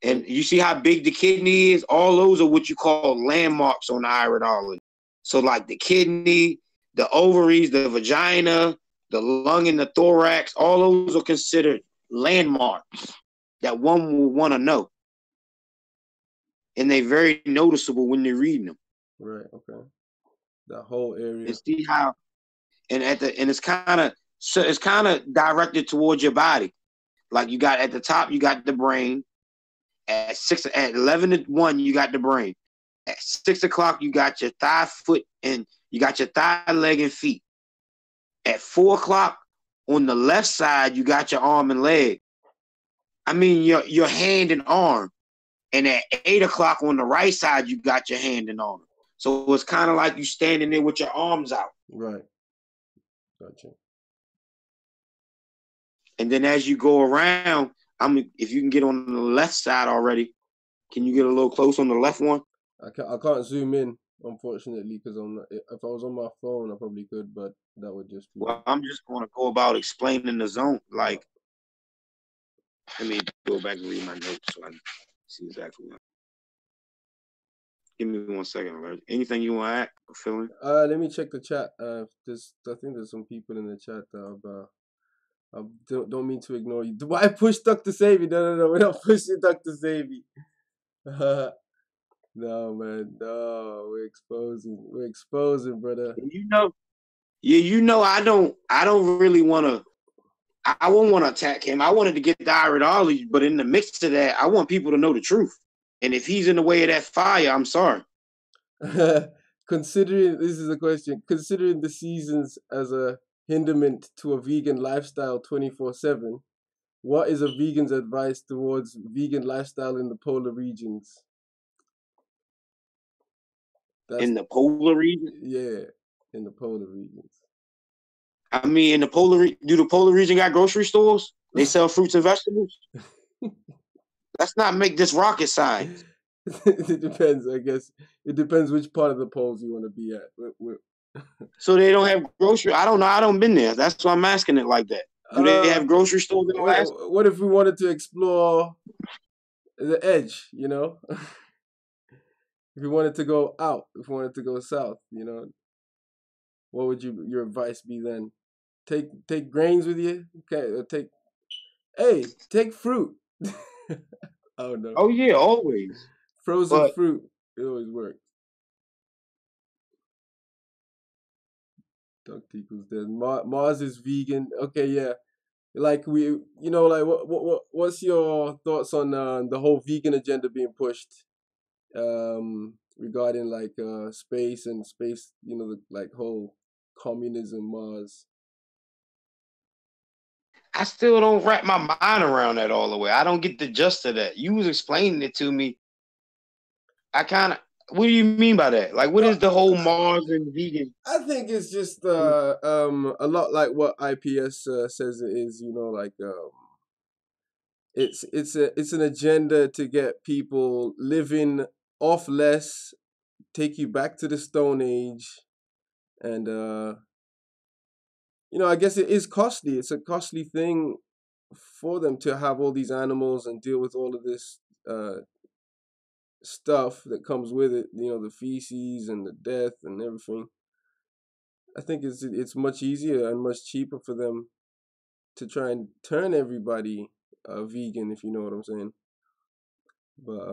And you see how big the kidney is? All those are what you call landmarks on the iridology. So like the kidney, the ovaries, the vagina, the lung and the thorax, all those are considered landmarks that one will want to know. And they're very noticeable when you're reading them. Right, okay. That whole area. And see how, and it's kind of directed towards your body. Like you got at the top, you got the brain. At 11 to 1, you got the brain. At 6 o'clock, you got your thigh, foot, and you got your thigh, leg, and feet. At 4 o'clock, on the left side, you got your arm and leg. I mean, your hand and arm. And at 8 o'clock on the right side, you got your hand and arm. So it's kind of like you standing there with your arms out. Right. Gotcha. And then as you go around, if you can get on the left side already, can you get a little close on the left one? I can't zoom in, unfortunately, because if I was on my phone, I probably could, but that would just be... Well, I'm just going to go about explaining the zone. Like, let me go back and read my notes so I can see exactly what. Give me 1 second, Allergic. Anything you want to add or fill in? Let me check the chat. I think there's some people in the chat that I don't mean to ignore you. Why push Dr. Sebi? No. We're not pushing Dr. Sebi. No, man. No, we're exposing, brother. You know, I don't really want to. I won't want to attack him. I wanted to get the iridology, but in the mix of that, I want people to know the truth. And if he's in the way of that fire, I'm sorry. Considering this is a question, considering the seasons as a hindrance to a vegan lifestyle 24/7, what is a vegan's advice towards vegan lifestyle in the polar regions? In the polar region? Yeah, in the polar regions. I mean, in the do the polar region got grocery stores? They sell fruits and vegetables? Let's not make this rocket science. It depends, I guess. It depends which part of the poles you want to be at. So they don't have grocery? I don't know. I don't been there. That's why I'm asking it like that. Do they have grocery stores in Alaska? What if we wanted to explore the edge, you know? If we wanted to go out, if we wanted to go south, you know, what would your advice be then? Take grains with you? Okay, take fruit. Oh no. Oh yeah, always. Frozen fruit. It always works. Duct equals dead. Mars is vegan. Okay, yeah. Like like what's your thoughts on the whole vegan agenda being pushed regarding like space, like whole communism, Mars? I still don't wrap my mind around that all the way. I don't get the gist of that. You was explaining it to me. What do you mean by that? Like, what is the whole Mars and vegan? I think it's just a lot like what IPS says it is. It's an agenda to get people living off less, take you back to the Stone Age, and I guess it is costly. It's a costly thing for them to have all these animals and deal with all of this stuff that comes with it. The feces and the death and everything. I think it's much easier and much cheaper for them to try and turn everybody vegan, if you know what I'm saying. But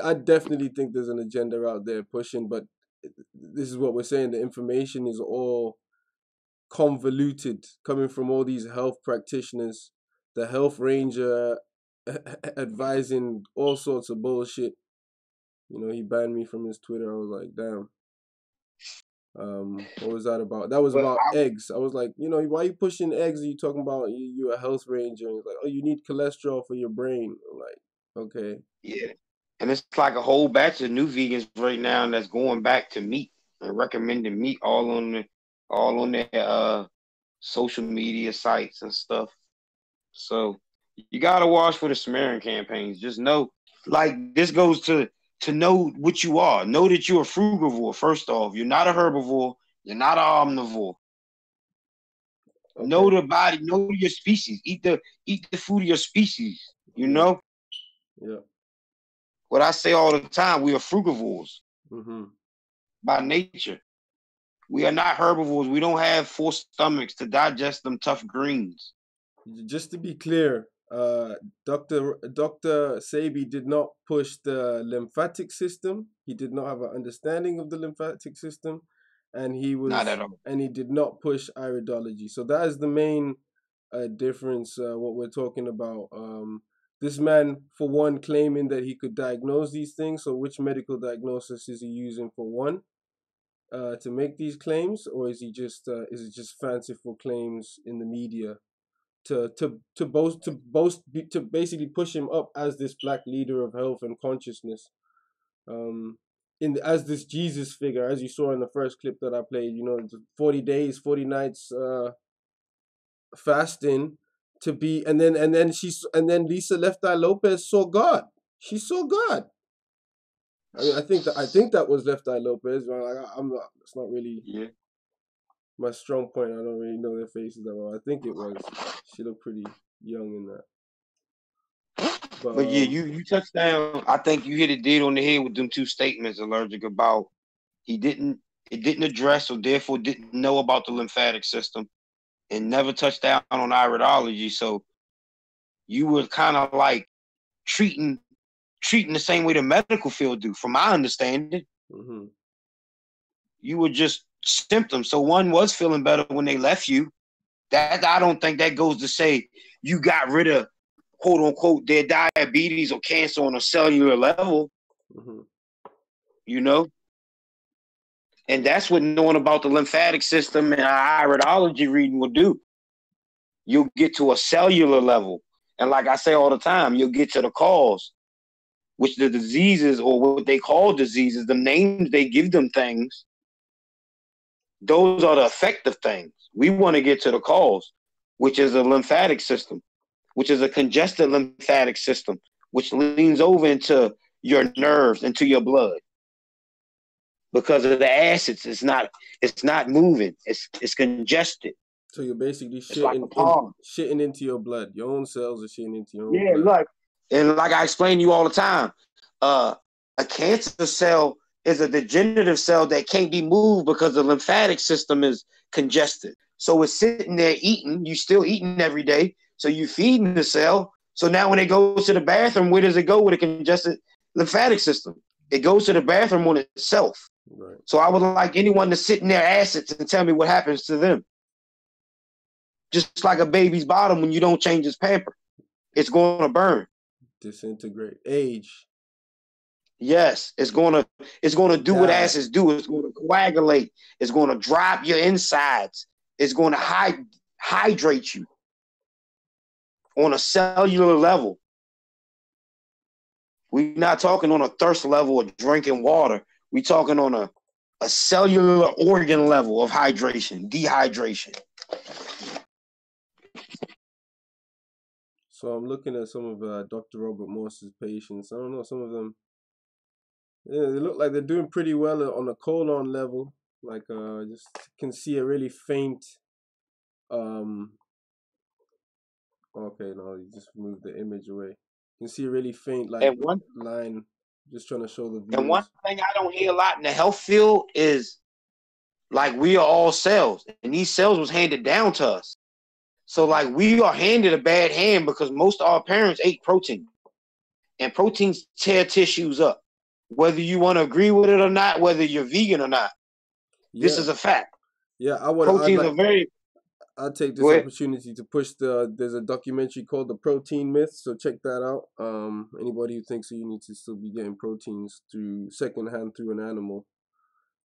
I definitely think there's an agenda out there pushing, but this is what we're saying. The information is all convoluted, coming from all these health practitioners, the health ranger advising all sorts of bullshit. He banned me from his Twitter. I was like, damn. What was that about? That was about eggs. I was like, why are you pushing eggs? Are you talking about you're a health ranger? And he's like, oh, you need cholesterol for your brain. I'm like, okay. Yeah. And it's like a whole batch of new vegans right now that's going back to meat and recommending meat all on their social media sites and stuff. So you gotta watch for the smearing campaigns. Just know, like, this goes to know what you are. Know that you're a frugivore. First off, you're not a herbivore. You're not an omnivore. Okay. Know the body. Know your species. Eat the food of your species. Yeah. What I say all the time, we are frugivores by nature. We are not herbivores. We don't have 4 stomachs to digest them tough greens. Just to be clear, Dr. Sebi did not push the lymphatic system. He did not have an understanding of the lymphatic system, and he did not push iridology. So that is the main difference. What we're talking about. This man, for one, claiming that he could diagnose these things. So which medical diagnosis is he using for one? To make these claims, or is it just fanciful claims in the media to basically push him up as this black leader of health and consciousness, as this Jesus figure, as you saw in the first clip that I played, 40 days, 40 nights fasting to be, and then Lisa Left Eye Lopez saw God. She saw God. I mean, I think that was Left Eye Lopez. It's not really my strong point. I don't really know their faces that well. I think it was. She looked pretty young in that. But yeah, you touched down. I think you hit it dead on the head with them 2 statements, Allergic, about it didn't address, or therefore didn't know about the lymphatic system, and never touched down on iridology. So you were kind of like treating the same way the medical field do, from my understanding. You were just symptoms. So one was feeling better when they left you. That, I don't think that goes to say you got rid of, quote unquote, their diabetes or cancer on a cellular level. And that's what knowing about the lymphatic system and iridology reading will do. You'll get to a cellular level. And like I say all the time, you'll get to the cause, which the diseases, or what they call diseases, the names they give them things, those are the effective things. We want to get to the cause, which is a lymphatic system, which is a congested lymphatic system, which leans over into your nerves, into your blood. Because of the acids, it's not moving. It's congested. So you're basically shitting into your blood. Your own cells are shitting into your own blood. Like I explain to you all the time, a cancer cell is a degenerative cell that can't be moved because the lymphatic system is congested. So it's sitting there eating. You still eating every day. So you feeding the cell. So now when it goes to the bathroom, where does it go with a congested lymphatic system? It goes to the bathroom on itself. Right. So I would like anyone to sit in their assets and tell me what happens to them. Just like a baby's bottom, when you don't change its pamper, it's going to burn. Disintegrate. Age. Yes, it's going to do what acids do. It's going to coagulate. It's going to drop your insides. It's going to hydrate you on a cellular level. We're not talking on a thirst level of drinking water. We're talking on a cellular organ level of hydration, dehydration. So I'm looking at some of Dr. Robert Morse's patients. I don't know, some of them, yeah, they look like they're doing pretty well on the colon level. Like, just can see a really faint, okay, no, you just moved the image away. You can see a really faint, like, line, just trying to show the views. And one thing I don't hear a lot in the health field is, like, we are all cells, and these cells was handed down to us. So, like, we are handed a bad hand because most of our parents ate protein, and proteins tear tissues up. Whether you want to agree with it or not, whether you're vegan or not, this is a fact. Yeah, proteins are very. I'll take this opportunity to push there's a documentary called The Protein Myth, so check that out. Anybody who thinks that you need to still be getting proteins secondhand through an animal,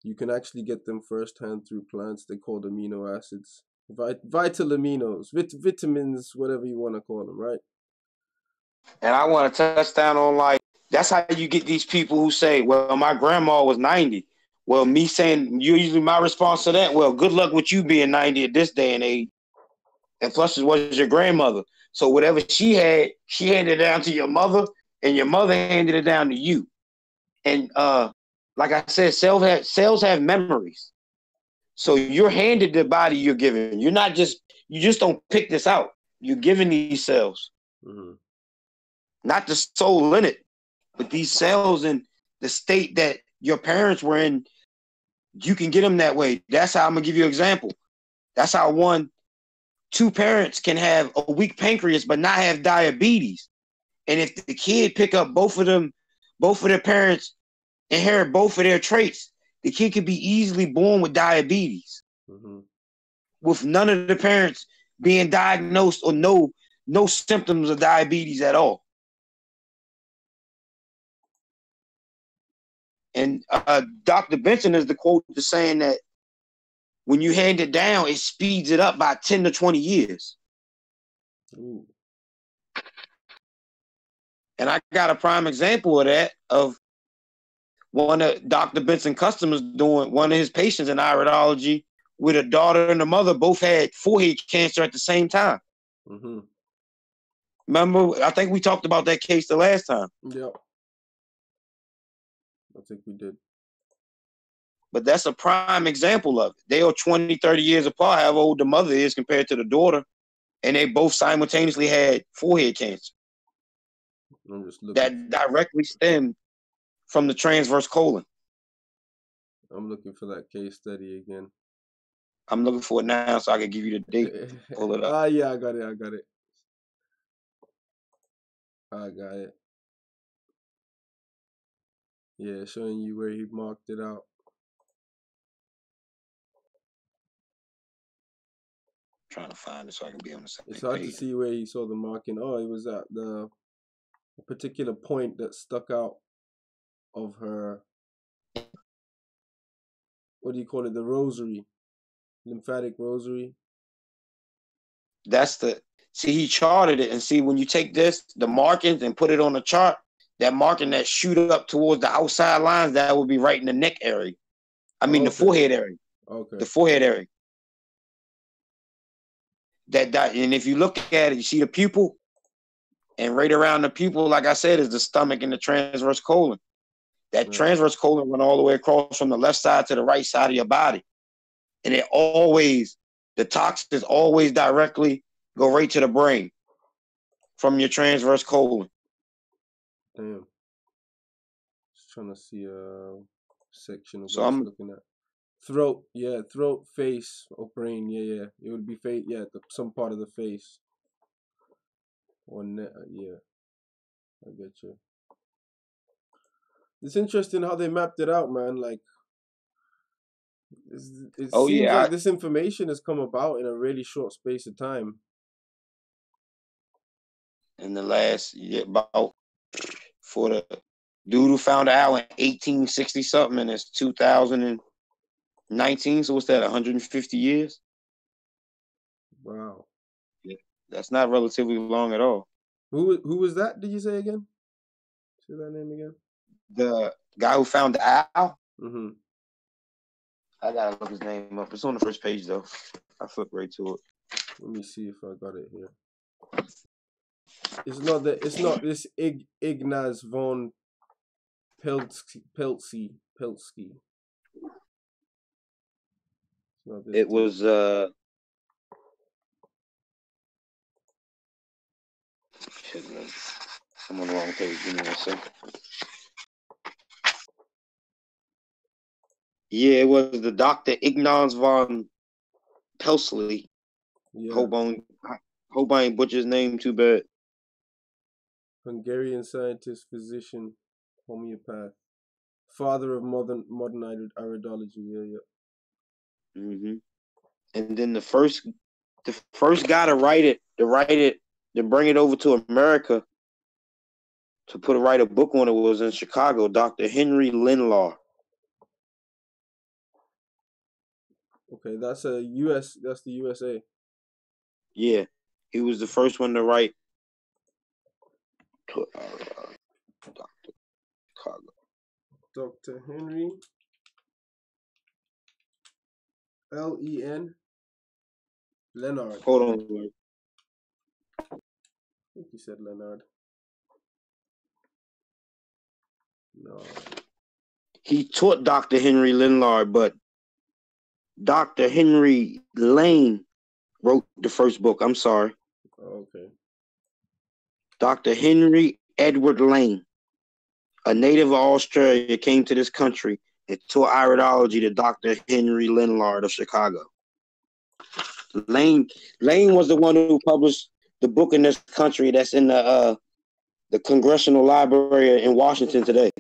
you can actually get them firsthand through plants. They call them amino acids, vital aminos, vitamins, whatever you want to call them, right? And I want to touch down on, like, that's how you get these people who say, well, my grandma was 90. Well, me saying, usually my response to that, well, good luck with you being 90 at this day and age. And plus, it was your grandmother. So whatever she handed it down to your mother, and your mother handed it down to you. And like I said, cells have memories. So you're handed the body you're given. You just don't pick this out. You're given these cells. Mm-hmm. Not the soul in it, but these cells in the state that your parents were in, you can get them that way. That's how I'm going to give you an example. That's how two parents can have a weak pancreas but not have diabetes. And if the kid pick up both of their parents inherit both of their traits, the kid could be easily born with diabetes. Mm-hmm. With none of the parents being diagnosed or no symptoms of diabetes at all. And Dr. Benson is the quote that's saying that when you hand it down, it speeds it up by 10 to 20 years. Ooh. And I got a prime example of that, of one of Dr. Benson customers doing one of his patients in Iridology with a daughter and a mother both had forehead cancer at the same time. Mm-hmm. Remember, I think we talked about that case the last time. Yep. I think we did. But that's a prime example of it. They are 20, 30 years apart, however old the mother is compared to the daughter, and they both simultaneously had forehead cancer. That directly stemmed from the transverse colon. I'm looking for that case study again. I'm looking for it now so I can give you the date. Pull it up. Yeah, I got it. I got it. Yeah, showing you where he marked it out. Trying to find it so I can be on the same page. It's hard to see where he saw the marking. Oh, it was at the particular point that stuck out of her. What do you call it? The rosary, lymphatic rosary. See, he charted it, and see, when you take the markings and put it on the chart, that marking that shoot up towards the outside lines, that would be right in the neck area. I mean, the forehead area. Okay. The forehead area. And if you look at it, you see the pupil, and right around the pupil, like I said, is the stomach and the transverse colon. That transverse colon went all the way across from the left side to the right side of your body. And the toxins always directly go right to the brain from your transverse colon. Damn. Just trying to see a section of So what I'm looking at. Throat, yeah, throat, face, or brain, yeah. It would be face, yeah, some part of the face. Or neck, yeah. I get you. It's interesting how they mapped it out, man. Like, It Oh seems yeah, like this information has come about in a really short space of time. in the last year, about for the dude who found out in 1860 something, and it's 2019. So what's that? 150 years? Wow. Yeah, that's not relatively long at all. Who was that? Did you say again? Say that name again. The guy who found the owl. Mm-hmm. I gotta look his name up. It's on the first page though. I flip right to it. Let me see if I got it here. It's not that. It's not this Ignaz von Peltsky. It was I'm on the wrong page. Give me 1 second. Yeah, it was the Dr. Ignaz von Pelsley. Yeah. Hope I ain't butcher his name too bad. Hungarian scientist, physician, homeopath, father of modern iridology. Yeah. Mm-hmm. And then the first guy to write it, to bring it over to America, to write a book on it was in Chicago, Dr. Henry Linlar. Okay, that's the USA. Yeah, he was the first one to write. Dr. Henry Len Leonard. Hold on. I think he said Leonard. No. He taught Dr. Henry Linlar, but Dr. Henry Lane wrote the first book. I'm sorry. Okay. Dr. Henry Edward Lane, a native of Australia, came to this country and taught iridology to Dr. Henry Linlar of Chicago. Lane was the one who published the book in this country that's in the Congressional Library in Washington today.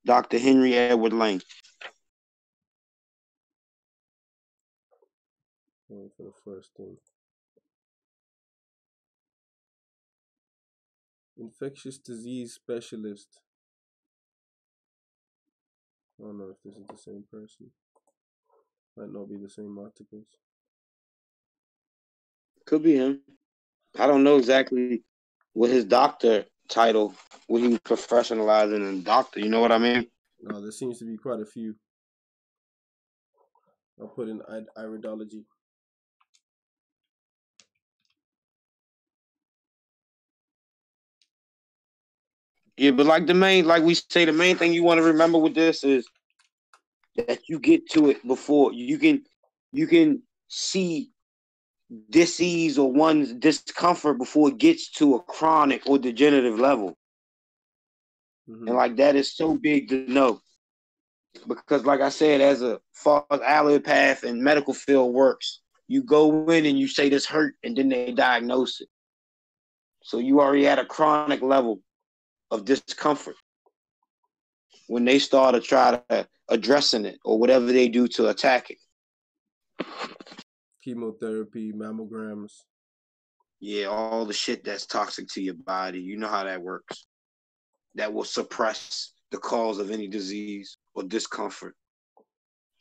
Dr. Henry Edward Lane. For the first thing. Infectious disease specialist. I don't know if this is the same person. Might not be the same articles. Could be him. I don't know exactly what his doctor title, what he was professionalizing in doctor. You know what I mean? No, there seems to be quite a few. I'll put in iridology. Yeah, but like the main thing you want to remember with this is that you get to it before you can see disease or one's discomfort before it gets to a chronic or degenerative level. Mm-hmm. And like that is so big to know. Because like I said, as far as allopath and medical field works, you go in and you say this hurt and then they diagnose it. So you already at a chronic level of discomfort when they start to try to addressing it or whatever they do to attack it. Chemotherapy, mammograms. Yeah, all the shit that's toxic to your body. You know how that works. That will suppress the cause of any disease or discomfort.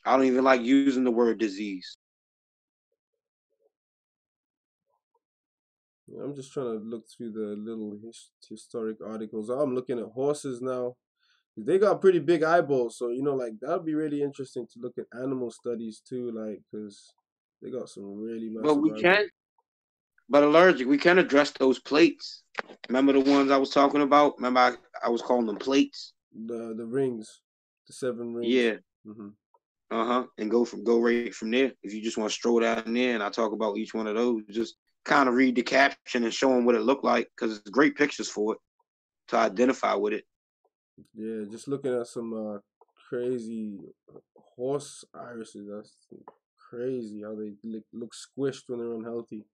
I don't even like using the word disease. I'm just trying to look through the little historic articles. I'm looking at horses now. They got pretty big eyeballs, so like that'd be really interesting to look at animal studies too, like because they got some really massive. But we can. But Allergic, we can address those plates. Remember the ones I was talking about? Remember I was calling them plates. The rings, the 7 rings. Yeah. Mm-hmm. And go right from there. If you just want to stroll down there, and I talk about each one of those, just kind of read the caption and show them what it looked like, because it's great pictures for it to identify with it. Yeah, just looking at some crazy horse irises. That's crazy how they look squished when they're unhealthy.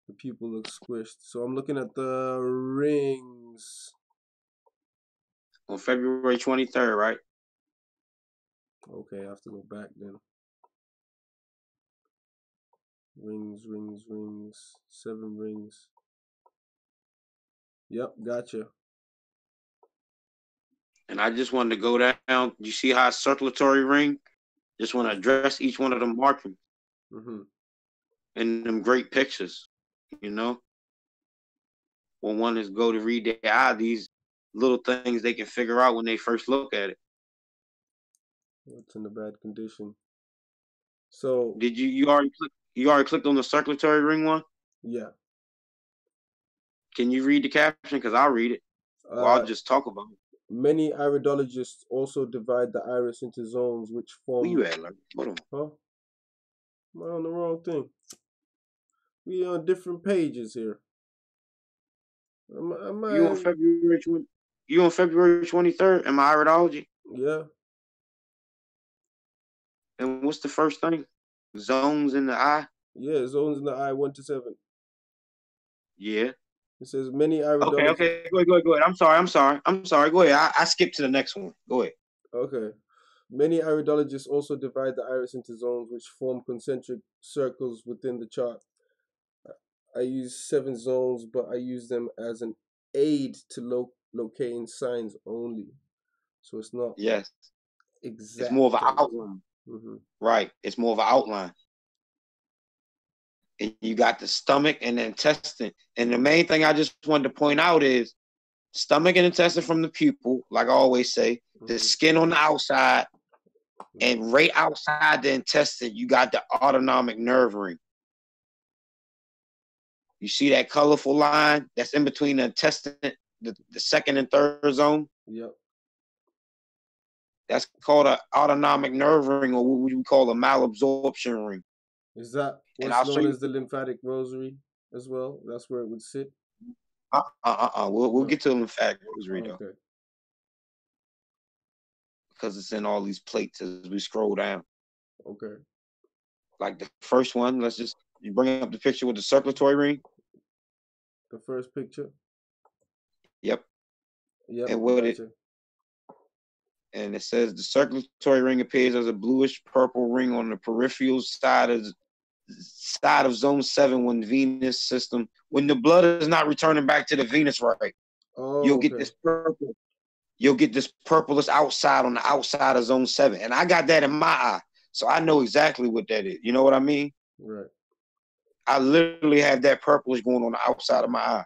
The pupil looks squished. So I'm looking at the rings. On February 23rd, right? Okay, I have to go back then. Rings, 7 rings. Yep, gotcha. And I just wanted to go down. You see how circulatory ring? Just want to address each one of them markings in them great pictures, you know? When one is go to read their eye, these little things they can figure out when they first look at it. It's in a bad condition. So did you already clicked on the circulatory ring one? Yeah. Can you read the caption? Because I'll read it. Or I'll just talk about it. Many iridologists also divide the iris into zones which form. Where you at, like? Hold on. Huh? Am I on the wrong thing? We on different pages here. Am I... You on February 23rd? Am I Iridology? Yeah. And what's the first thing? Zones in the eye? Yeah, zones in the eye 1 to 7. Yeah. It says many iridologists. Okay. Go ahead. I'm sorry. Go ahead. I skipped to the next one. Go ahead. Okay. Many iridologists also divide the iris into zones which form concentric circles within the chart. I use 7 zones, but I use them as an aid to locating signs only. So it's not exact. It's more of an outline. Right. It's more of an outline. And you got the stomach and the intestine. And the main thing I just wanted to point out is stomach and intestine from the pupil, like I always say, the skin on the outside, and right outside the intestine, you got the autonomic nerve ring. You see that colorful line that's in between the intestine, the second and third zone? Yep. That's called an autonomic nerve ring, or what we call a malabsorption ring. Is that what's known as the lymphatic rosary as well? That's where it would sit? We'll get to the lymphatic rosary, though. Okay. Because it's in all these plates as we scroll down. Okay. Like the first one, you bring up the picture with the circulatory ring. The first picture? Yep. Yep. And it says the circulatory ring appears as a bluish purple ring on the peripheral side of zone 7 when the blood is not returning back to the venous, right? You'll get this purple. You'll get this purplish outside on the outside of zone 7. And I got that in my eye. So I know exactly what that is. You know what I mean? Right. I literally have that purplish going on the outside of my eye.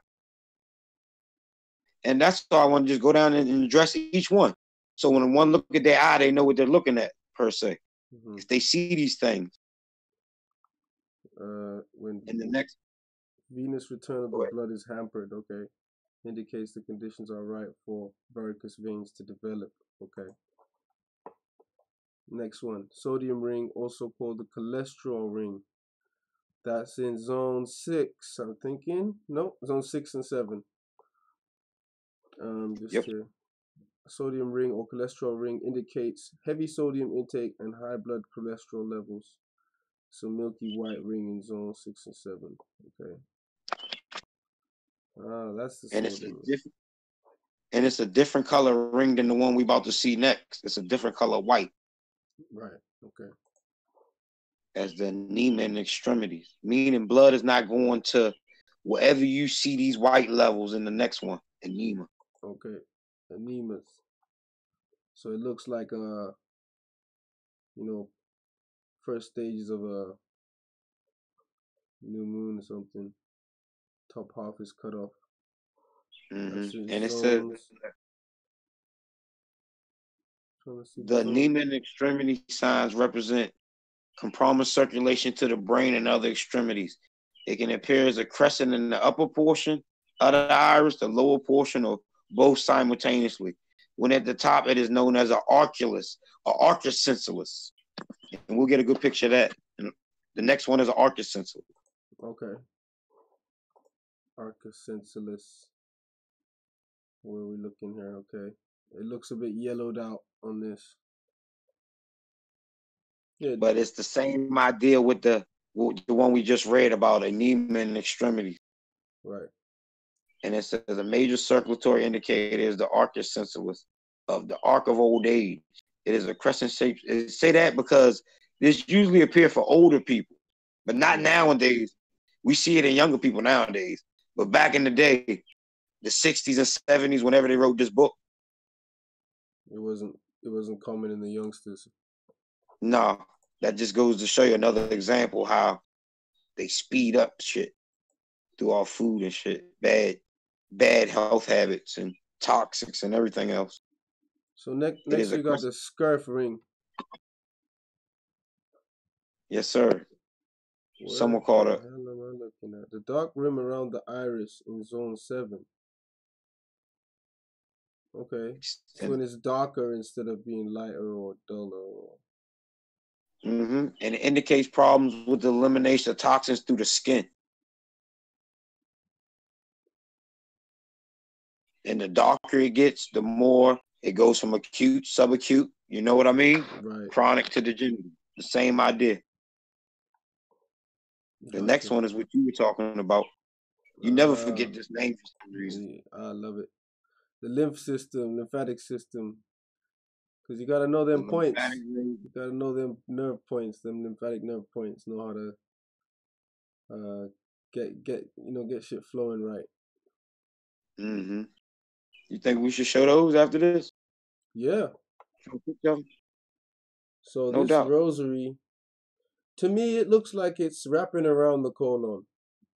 And that's why I want to just go down and address each one. So when one look at their eye, they know what they're looking at, per se. If they see these things. When in the next venous return of the blood is hampered, okay, indicates the conditions are right for varicose veins to develop, okay. Next one, sodium ring, also called the cholesterol ring. That's in zone 6, I'm thinking. No, zone 6 and 7. Here. Sodium ring or cholesterol ring indicates heavy sodium intake and high blood cholesterol levels. So milky white ring in zone 6 and 7. Okay. That's the sodium. And it's a different color ring than the one we about to see next. It's a different color white. Right. Okay. As the anemia in extremities, meaning blood is not going to wherever you see these white levels in the next one. Anemia. Okay. Anemias. So it looks like first stages of a new moon or something. Top half is cut off. And it says the anemia and extremity signs represent compromised circulation to the brain and other extremities. It can appear as a crescent in the upper portion of the iris, the lower portion, or both simultaneously. When at the top, it is known as an arculus or arcosensillus. And we'll get a good picture of that. And the next one is an arcosensillus. Okay. Arcosensillus. Where are we looking here? Okay. It looks a bit yellowed out on this. Yeah. But it's the same idea with the one we just read about, anemia and extremities. Right. And it says a major circulatory indicator is the arcosensillus. of the arc of old age. It is a crescent shape. Say that because this usually appear for older people, but not nowadays. We see it in younger people nowadays. But back in the day, the 60s and 70s, whenever they wrote this book, it wasn't common in the youngsters. No, that just goes to show you another example how they speed up shit through our food and shit. Bad health habits and toxics and everything else. So next we got the scarf ring. Yes, sir. What Someone called it. The hell am I looking at? The dark rim around the iris in zone 7. Okay. So when it's darker instead of being lighter or duller. And it indicates problems with the elimination of toxins through the skin. And the darker it gets, the more it goes from acute, subacute. You know what I mean? Right. Chronic to degenerative. The same idea. The next one is what you were talking about. You never forget this name for some reason. I love it. The lymph system, lymphatic system. Because you got to know them points. You got to know them nerve points, them lymphatic nerve points. Know how to get shit flowing right. You think we should show those after this? Yeah. So no this doubt. rosary, to me, it looks like it's wrapping around the colon,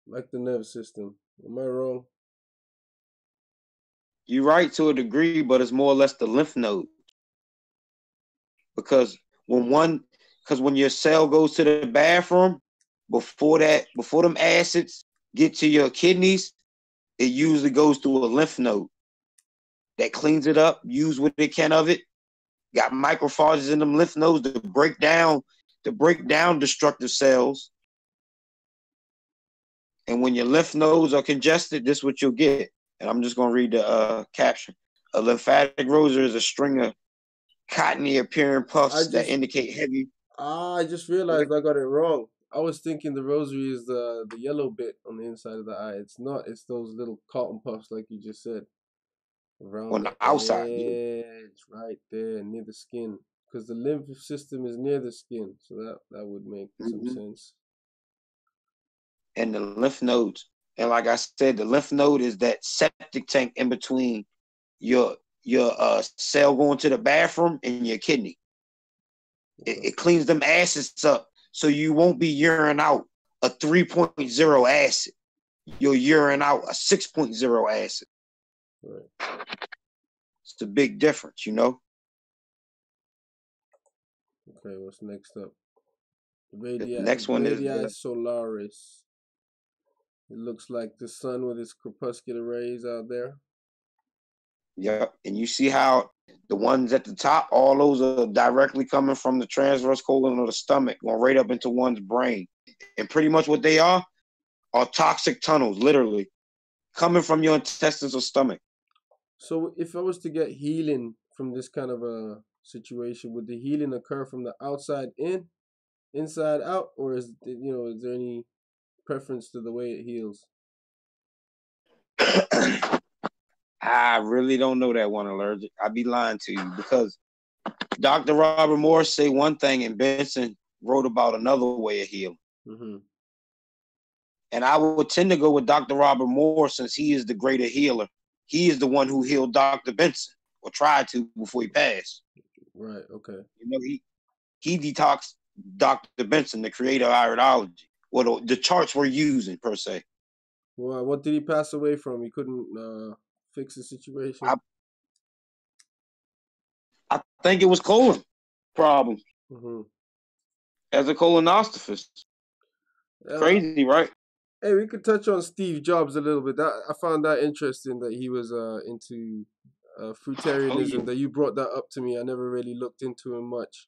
like the nerve system. Am I wrong? You're right to a degree, but it's more or less the lymph node. Because when your cell goes to the bathroom, before them acids get to your kidneys, it usually goes through a lymph node that cleans it up, use what it can of it. Got microphages in them lymph nodes to break down destructive cells. And when your lymph nodes are congested, this is what you'll get. And I'm just gonna read the caption. A lymphatic rosary is a string of cottony appearing puffs that indicate heavy. I just realized I got it wrong. I was thinking the rosary is the yellow bit on the inside of the eye. It's not. It's those little cotton puffs, like you just said, around on the outside, edge, right there near the skin, because the lymph system is near the skin, so that would make some sense. And the lymph nodes, and like I said, the lymph node is that septic tank in between your cell going to the bathroom and your kidney. It cleans them acids up, so you won't be urine out a 3.0 acid. You'll urine out a 6.0 acid. Right. It's a big difference, you know. Okay, what's next up? The next one is Solaris. It looks like the sun with its crepuscular rays out there. Yeah, and you see how the ones at the top, all those are directly coming from the transverse colon of the stomach, going right up into one's brain. And pretty much what they are toxic tunnels, literally, coming from your intestines or stomach. So if I was to get healing from this kind of a situation, would the healing occur from the outside in, inside out, or is there any preference to the way it heals? I really don't know that one, Allergic. I'd be lying to you because Dr. Robert Morris say one thing and Benson wrote about another way of healing. And I would tend to go with Dr. Robert Morris since he is the greater healer. He is the one who healed Dr. Benson, or tried to before he passed. Right, okay. You know, he detoxed Dr. Benson, the creator of Iridology. Well, the charts we're using, per se. Well, what did he pass away from? He couldn't fix the situation? I think it was colon problem. As a colonoscopist. Crazy, right? Hey, we could touch on Steve Jobs a little bit. I found that interesting that he was into fruitarianism. That you brought that up to me. I never really looked into him much,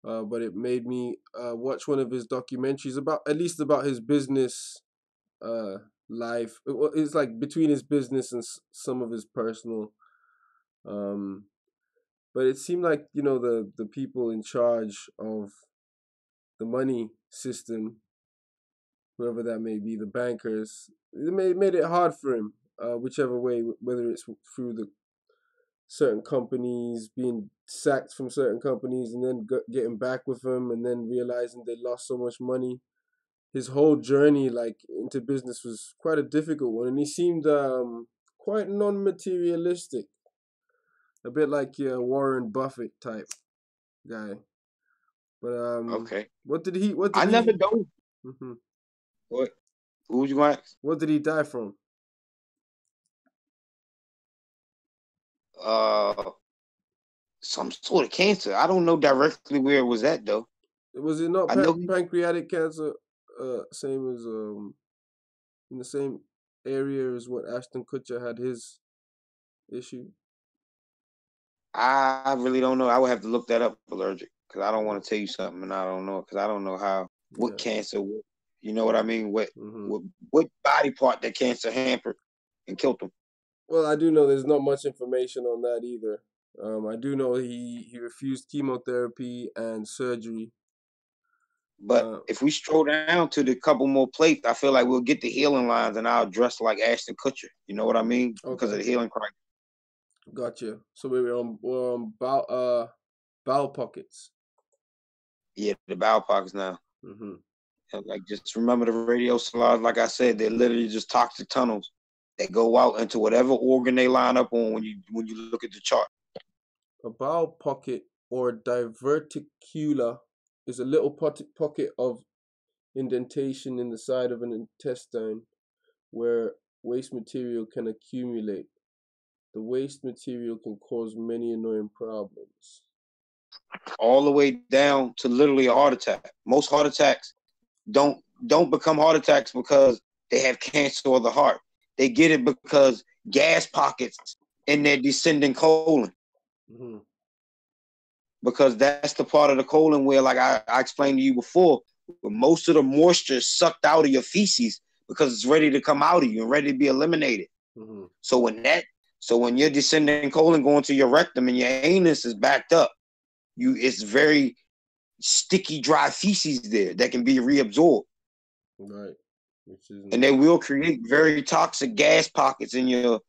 but it made me watch one of his documentaries about his business life. It's like between his business and some of his personal. But it seemed like the people in charge of the money system, whoever that may be, the bankers, they made it hard for him, whichever way, whether it's through certain companies, being sacked from certain companies, and then getting back with them, and then realizing they lost so much money. His whole journey, like, into business was quite a difficult one, and he seemed quite non-materialistic, a bit like your Warren Buffett type guy. But Okay. what did he? I never know. Mm-hmm. What? Who was you going to ask? What did he die from? Some sort of cancer. I don't know directly where it was at though. Was it not I know pancreatic cancer? Same as in the same area as what Ashton Kutcher had his issue. I really don't know. I would have to look that up, Allergic, because I don't want to tell you something and I don't know, because I don't know what cancer. You know what I mean? What body part that cancer hampered and killed him? Well, I do know there's not much information on that either. I do know he refused chemotherapy and surgery. But if we stroll down to the couple more plates, I feel like we'll get the healing lines and I'll dress like Ashton Kutcher. You know what I mean? Okay. Because of the healing crisis. Gotcha. So we're on bowel pockets. Yeah, the bowel pockets now. Mm-hmm. Like, just remember the radio slides. Like I said, they're literally just toxic tunnels that go out into whatever organ they line up on when you look at the chart. A bowel pocket or diverticula is a little pocket of indentation in the side of an intestine where waste material can accumulate. The waste material can cause many annoying problems. All the way down to literally a heart attack. Most heart attacks don't become heart attacks because they have cancer of the heart. They get it because gas pockets in their descending colon. Mm-hmm. Because that's the part of the colon where, like I explained to you before, where most of the moisture is sucked out of your feces because it's ready to come out of you and ready to be eliminated. Mm-hmm. So when your descending colon going to your rectum and your anus is backed up, it's very sticky, dry feces there that can be reabsorbed. Right. And they will create very toxic gas pockets in your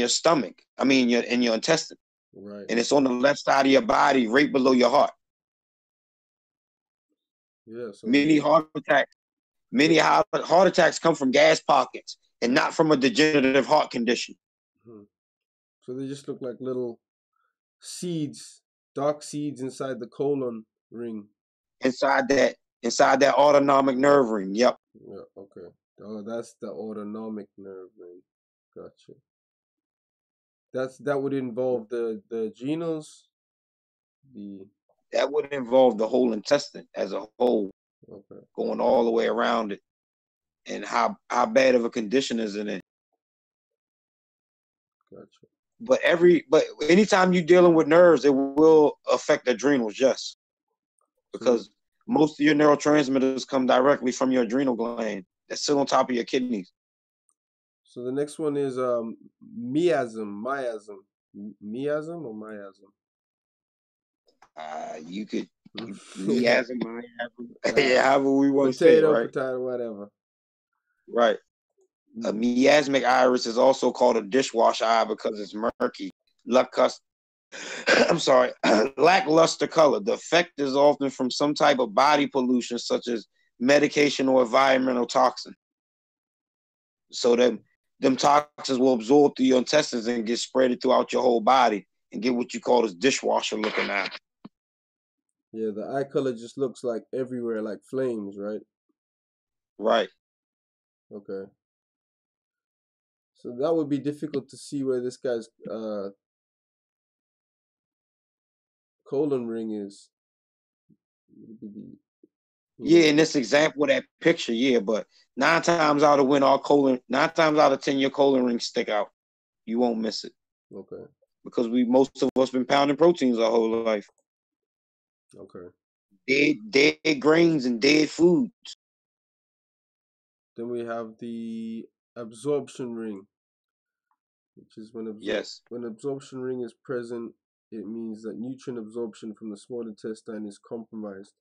stomach. I mean, in your intestine. Right. And it's on the left side of your body, right below your heart. Yeah. So many heart attacks come from gas pockets and not from a degenerative heart condition. Mm-hmm. So they just look like little seeds, dark seeds inside the colon ring. Inside that autonomic nerve ring. Yep. Yeah. Okay. Oh, that's the autonomic nerve ring. Gotcha. That would involve the adrenals. That would involve the whole intestine as a whole. Okay. Going all the way around it, and how bad of a condition is in it. Gotcha. But anytime you're dealing with nerves, it will affect the adrenals, yes. Because most of your neurotransmitters come directly from your adrenal gland that sit on top of your kidneys. So the next one is miasm or miasm? You could miasm, however we want to say it, right? Potato, whatever. Right. A miasmic iris is also called a dishwasher eye because it's murky, lackluster color. The effect is often from some type of body pollution, such as medication or environmental toxin. So them toxins will absorb through your intestines and get spread throughout your whole body and get what you call this dishwasher looking eye. Yeah, the eye color just looks like everywhere, like flames, right? Right. Okay. So that would be difficult to see where this guy's colon ring is. Yeah, in this example of that picture, yeah, but 9 times out of 10, your colon rings stick out. You won't miss it. Okay. Because most of us been pounding proteins our whole life. Okay. Dead grains and dead foods. Then we have the absorption ring, which is when absorption ring is present, it means that nutrient absorption from the small intestine is compromised.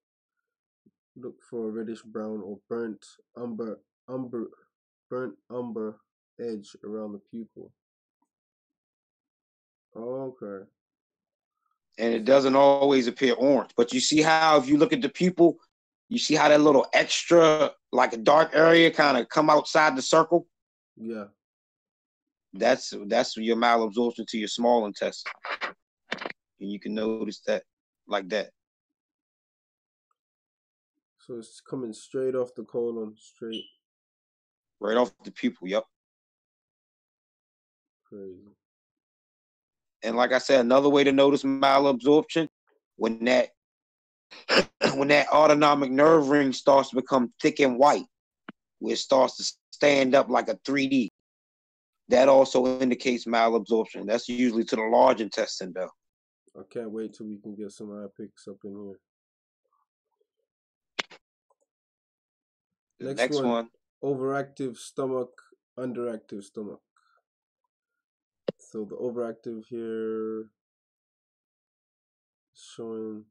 Look for a reddish brown or burnt umber edge around the pupil. Okay. And it doesn't always appear orange. But you see how if you look at the pupil, you see how that little extra, like a dark area, kind of come outside the circle? Yeah. That's your malabsorption to your small intestine. And you can notice that like that. So it's coming straight off the colon, straight. Right off the pupil, yep. Crazy. And like I said, another way to notice malabsorption, when that autonomic nerve ring starts to become thick and white, where it starts to stand up like a 3D. That also indicates malabsorption. That's usually to the large intestine, though. I can't wait till we can get some eye picks up in here. The next one. Overactive stomach, underactive stomach. So the overactive here is showing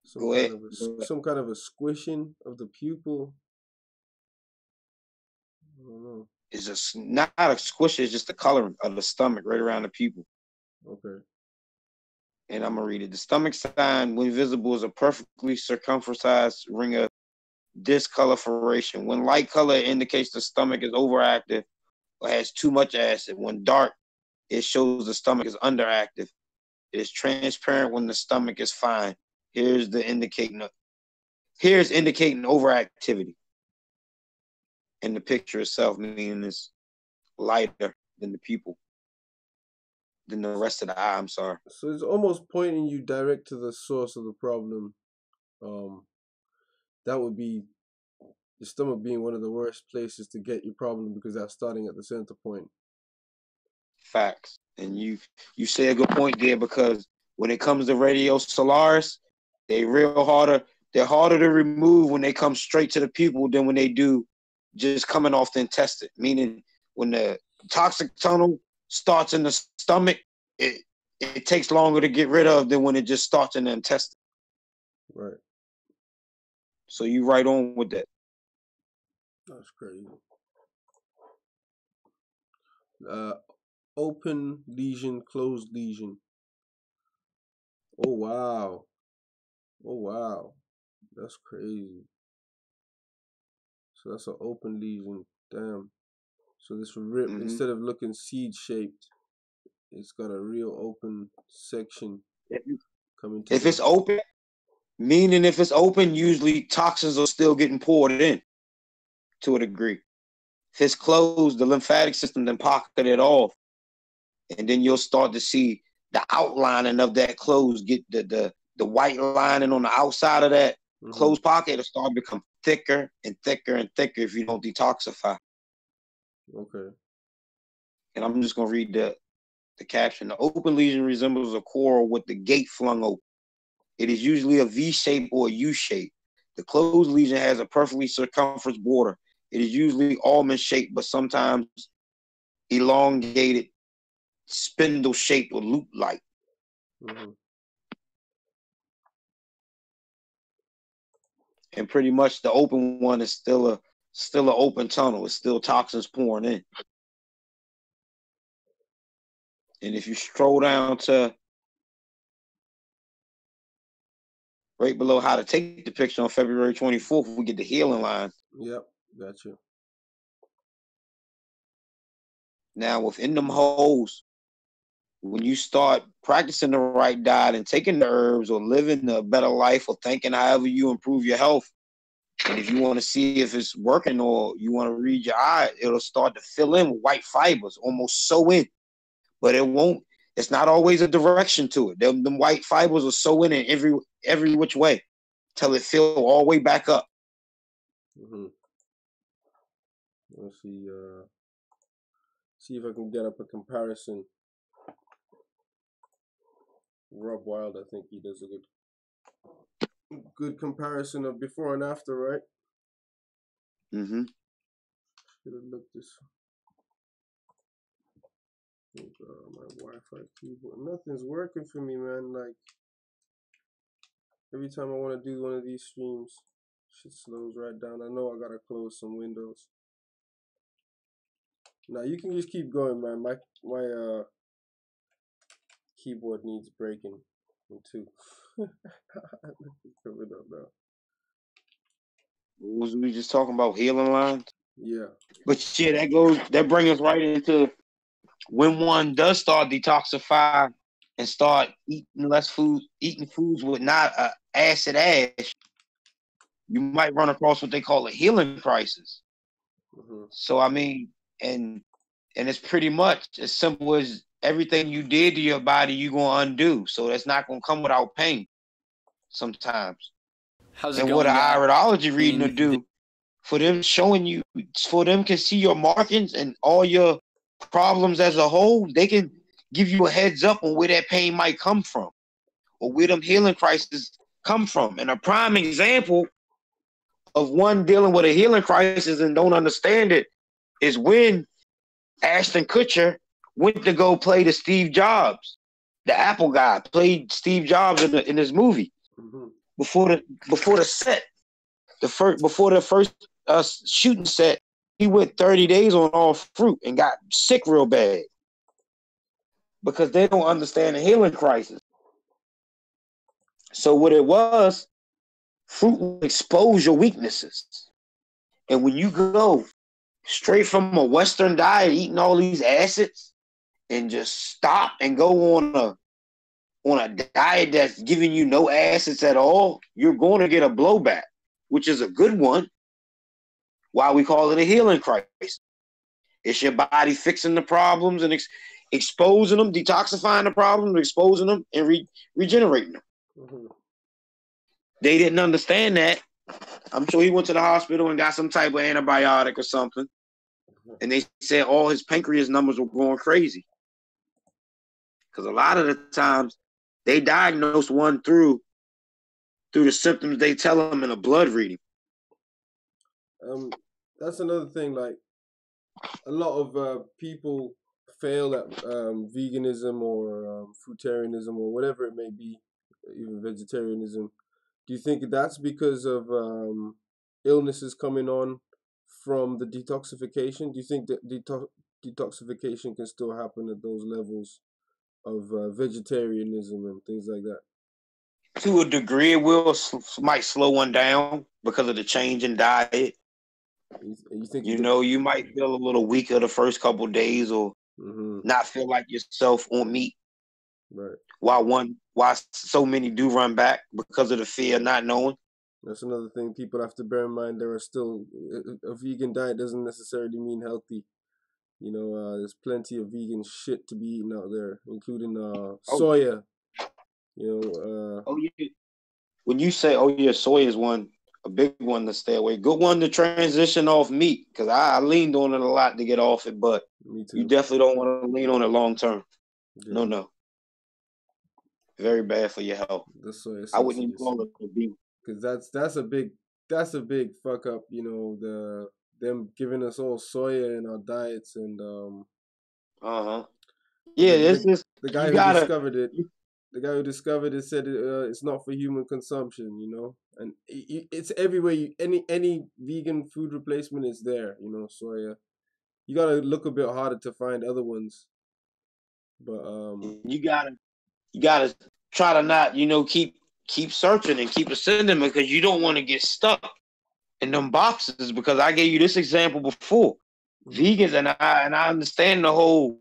some kind of a squishing of the pupil. I don't know. It's just not a squish, it's just the coloring of the stomach right around the pupil. Okay. And I'm going to read it. The stomach sign, when visible, is a perfectly circumferenced ring of discoloration. When light color indicates the stomach is overactive or has too much acid. When dark, it shows the stomach is underactive. It is transparent when the stomach is fine. Here's indicating overactivity. And the picture itself, meaning it's lighter than the pupil, than the rest of the eye. I'm sorry. So it's almost pointing you direct to the source of the problem. That would be the stomach being one of the worst places to get your problem because that's starting at the center point. Facts. And you say a good point there, because when it comes to radiosolaris, they're harder to remove when they come straight to the pupil than when they do just coming off the intestine. Meaning when the toxic tunnel starts in the stomach, it takes longer to get rid of than when it just starts in the intestine. Right. So you right on with that. That's crazy. Open lesion, closed lesion. Oh wow. Oh wow. That's crazy. So that's an open lesion. Damn. So this rip, instead of looking seed shaped, it's got a real open section coming to If it's open, meaning if it's open, usually toxins are still getting poured in to a degree. If it's closed, the lymphatic system then pocket it off. And then you'll start to see the outlining of that closed, get the white lining on the outside of that closed pocket. It'll start to become thicker and thicker and thicker if you don't detoxify. Okay. And I'm just going to read the caption. The open lesion resembles a coral with the gate flung open. It is usually a V shape or a U shape. The closed lesion has a perfectly circumference border. It is usually almond shaped, but sometimes elongated, spindle shaped or loop like. And pretty much the open one is still an open tunnel. It's still toxins pouring in. And if you scroll down to right below how to take the picture on February 24th, we get the healing line. Yep, got you. Now within them holes, when you start practicing the right diet and taking the herbs or living a better life or thinking however you improve your health, and if you want to see if it's working or you want to read your eye, it'll start to fill in with white fibers, almost sew in. But it won't, it's not always a direction to it. Them white fibers will sew in every which way till it fill all the way back up. Let's see if I can get up a comparison. Rob Wild, I think he does a good comparison of before and after, right? Should have looked this. My Wi-Fi keyboard. Nothing's working for me, man. Like every time I want to do one of these streams, shit slows right down. I know I gotta close some windows. Now you can just keep going, man. My keyboard needs breaking in two. Coming up now. Was we just talking about healing lines? Yeah. But yeah, that brings us right into when one does start detoxifying and start eating less food, eating foods with not acid ash, you might run across what they call a healing crisis. Mm-hmm. So I mean, and it's pretty much as simple as everything you did to your body, you're gonna undo. So that's not gonna come without pain sometimes. How's it and going, what an guys? iridology reading to do for them showing you, for them can see your markings and all your problems as a whole, they can give you a heads up on where that pain might come from or where them healing crises come from. And a prime example of one dealing with a healing crisis and don't understand it is when Ashton Kutcher went to go play the Steve Jobs, the Apple guy, played Steve Jobs in this movie. Mm-hmm. Before the set, before the first shooting set, he went 30 days on all fruit and got sick real bad because they don't understand the healing crisis. So what it was, fruit will expose your weaknesses. And when you go straight from a Western diet, eating all these acids, and just stop and go on a diet that's giving you no acids at all, you're going to get a blowback, which is a good one. Why we call it a healing crisis. It's your body fixing the problems and exposing them, detoxifying the problems, exposing them, and regenerating them. Mm-hmm. They didn't understand that. I'm sure he went to the hospital and got some type of antibiotic or something. And they said all his pancreas numbers were going crazy. Because a lot of the times they diagnose one through the symptoms they tell them in a blood reading. That's another thing. Like a lot of people fail at veganism or fruitarianism or whatever it may be, even vegetarianism. Do you think that's because of illnesses coming on from the detoxification? Do you think that detoxification can still happen at those levels of vegetarianism and things like that? To a degree, it might slow one down because of the change in diet. You think you might feel a little weaker the first couple of days or not feel like yourself on meat. Right. Why so many do run back because of the fear of not knowing. That's another thing people have to bear in mind. There are still a vegan diet doesn't necessarily mean healthy. There's plenty of vegan shit to be eaten out there, including soya. When you say, soya is a big one to stay away. Good one to transition off meat, because I leaned on it a lot to get off it, but you definitely don't want to lean on it long term. Yeah. No. Very bad for your health. The soya I wouldn't even call it a vegan. Because that's a big fuck up, them giving us all soya in our diets and the guy who discovered it. The guy who discovered it said it's not for human consumption, and it's everywhere. Any vegan food replacement is there, soya. You gotta look a bit harder to find other ones, but you gotta try to not, keep searching and keep ascending, because you don't want to get stuck in them boxes. Because I gave you this example before, vegans, and I understand the whole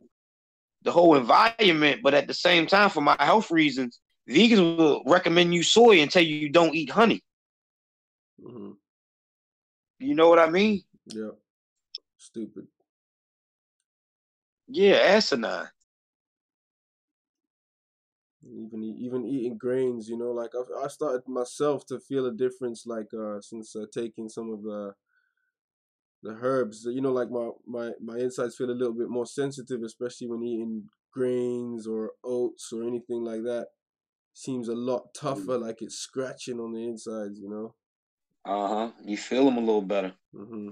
environment, but at the same time, for my health reasons, vegans will recommend you soy and tell you don't eat honey. Mm-hmm. You know what I mean? Yeah. Stupid. Yeah, asinine. Even eating grains, like I started myself to feel a difference, like since taking some of the herbs, like my insides feel a little bit more sensitive, especially when eating grains or oats or anything like that. Seems a lot tougher, like it's scratching on the insides, You feel them a little better. Mm-hmm.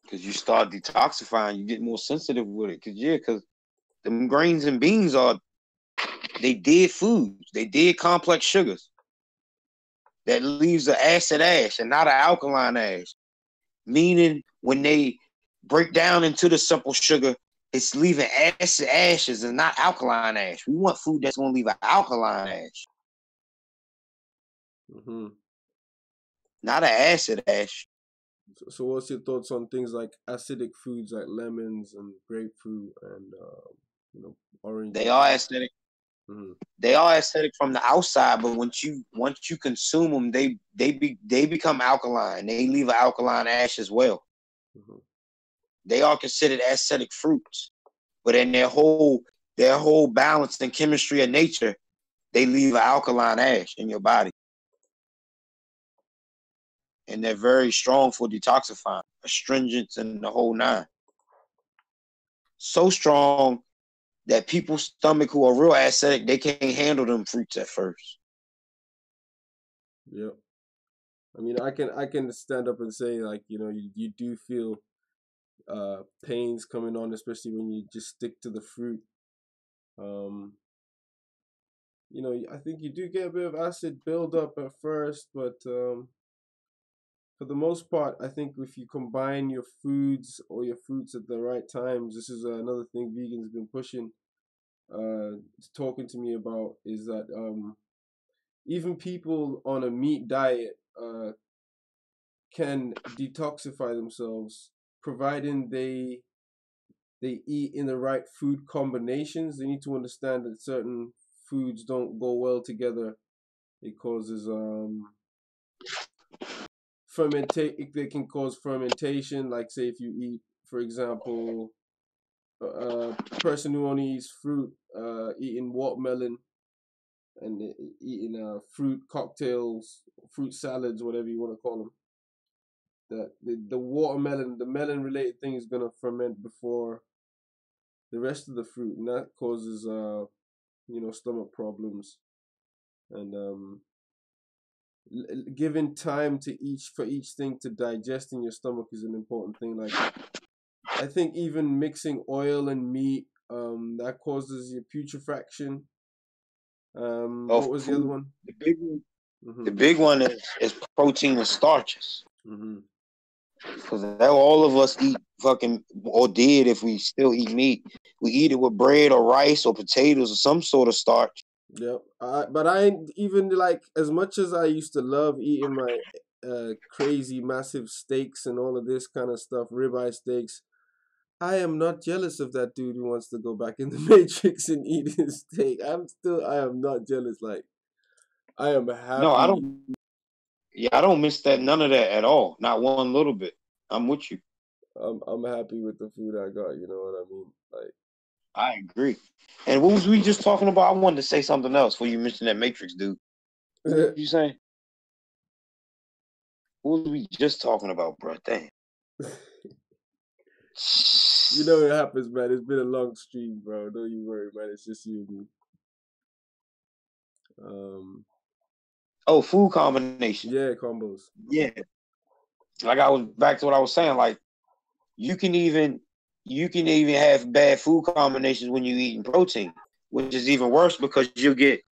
Because you start detoxifying, you get more sensitive with it. Because them grains and beans they did foods. They did complex sugars. That leaves an acid ash and not an alkaline ash. Meaning when they break down into the simple sugar, it's leaving acid ashes and not alkaline ash. We want food that's going to leave an alkaline ash, not an acid ash. So what's your thoughts on things like acidic foods like lemons and grapefruit and orange? They are acidic. They are acidic from the outside, but once you consume them, they become alkaline. They leave an alkaline ash as well. They are considered acidic fruits, but in their whole balance and chemistry of nature, they leave an alkaline ash in your body. And they're very strong for detoxifying, astringents and the whole nine. So strong that people's stomach who are real acidic, they can't handle them fruits at first. Yep. I mean, I can stand up and say, like, you do feel pains coming on, especially when you just stick to the fruit. I think you do get a bit of acid buildup at first, but for the most part, I think if you combine your foods or your fruits at the right times, this is another thing vegans have been pushing, talking to me about, is that even people on a meat diet can detoxify themselves, providing they eat in the right food combinations. They need to understand that certain foods don't go well together. It causes they can cause fermentation. Like, say, if you eat, for example, a person who only eats fruit, eating watermelon and eating fruit cocktails, fruit salads, whatever you want to call them, the watermelon, the melon related thing is going to ferment before the rest of the fruit, and that causes stomach problems. And giving time to each thing to digest in your stomach is an important thing. Like, I think even mixing oil and meat, that causes your putrefaction. What was the other one? The big one. The big one is protein and starches. Because all of us eat fucking, or did, if we still eat meat, we eat it with bread or rice or potatoes or some sort of starch. Yep. But I even, like, as much as I used to love eating my crazy massive steaks and all of this kind of stuff, ribeye steaks, I am not jealous of that dude who wants to go back in the Matrix and eat his steak. I am not jealous. Like, I am happy. No, I don't. Yeah, I don't miss that, none of that at all. Not one little bit. I'm with you. I'm happy with the food I got. You know what I mean? Like, I agree. And what was we just talking about? I wanted to say something else before you mentioned that Matrix dude. What were you saying? What was we just talking about, bro? Damn. You know it happens, man. It's been a long stream, bro. Don't you worry, man. It's just you and me. Oh, food combination. Yeah, combos. Yeah. Like, I was back to what I was saying. Like, you can even have bad food combinations when you're eating protein, which is even worse because you'll get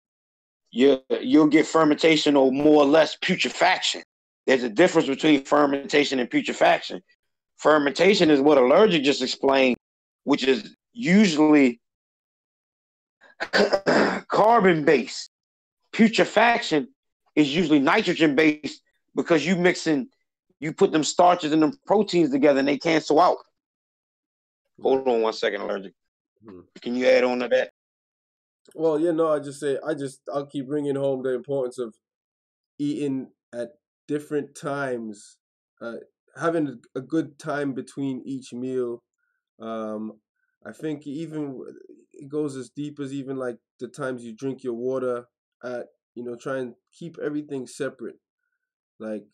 fermentation or more or less putrefaction. There's a difference between fermentation and putrefaction. Fermentation is what Allergic just explained, which is usually carbon-based. Putrefaction is usually nitrogen-based because you put them starches and them proteins together and they cancel out. Hold on 1 second, Allergic. Can you add on to that? Well, I'll keep bringing home the importance of eating at different times, having a good time between each meal. I think even it goes as deep as even like the times you drink your water at, try and keep everything separate. Like,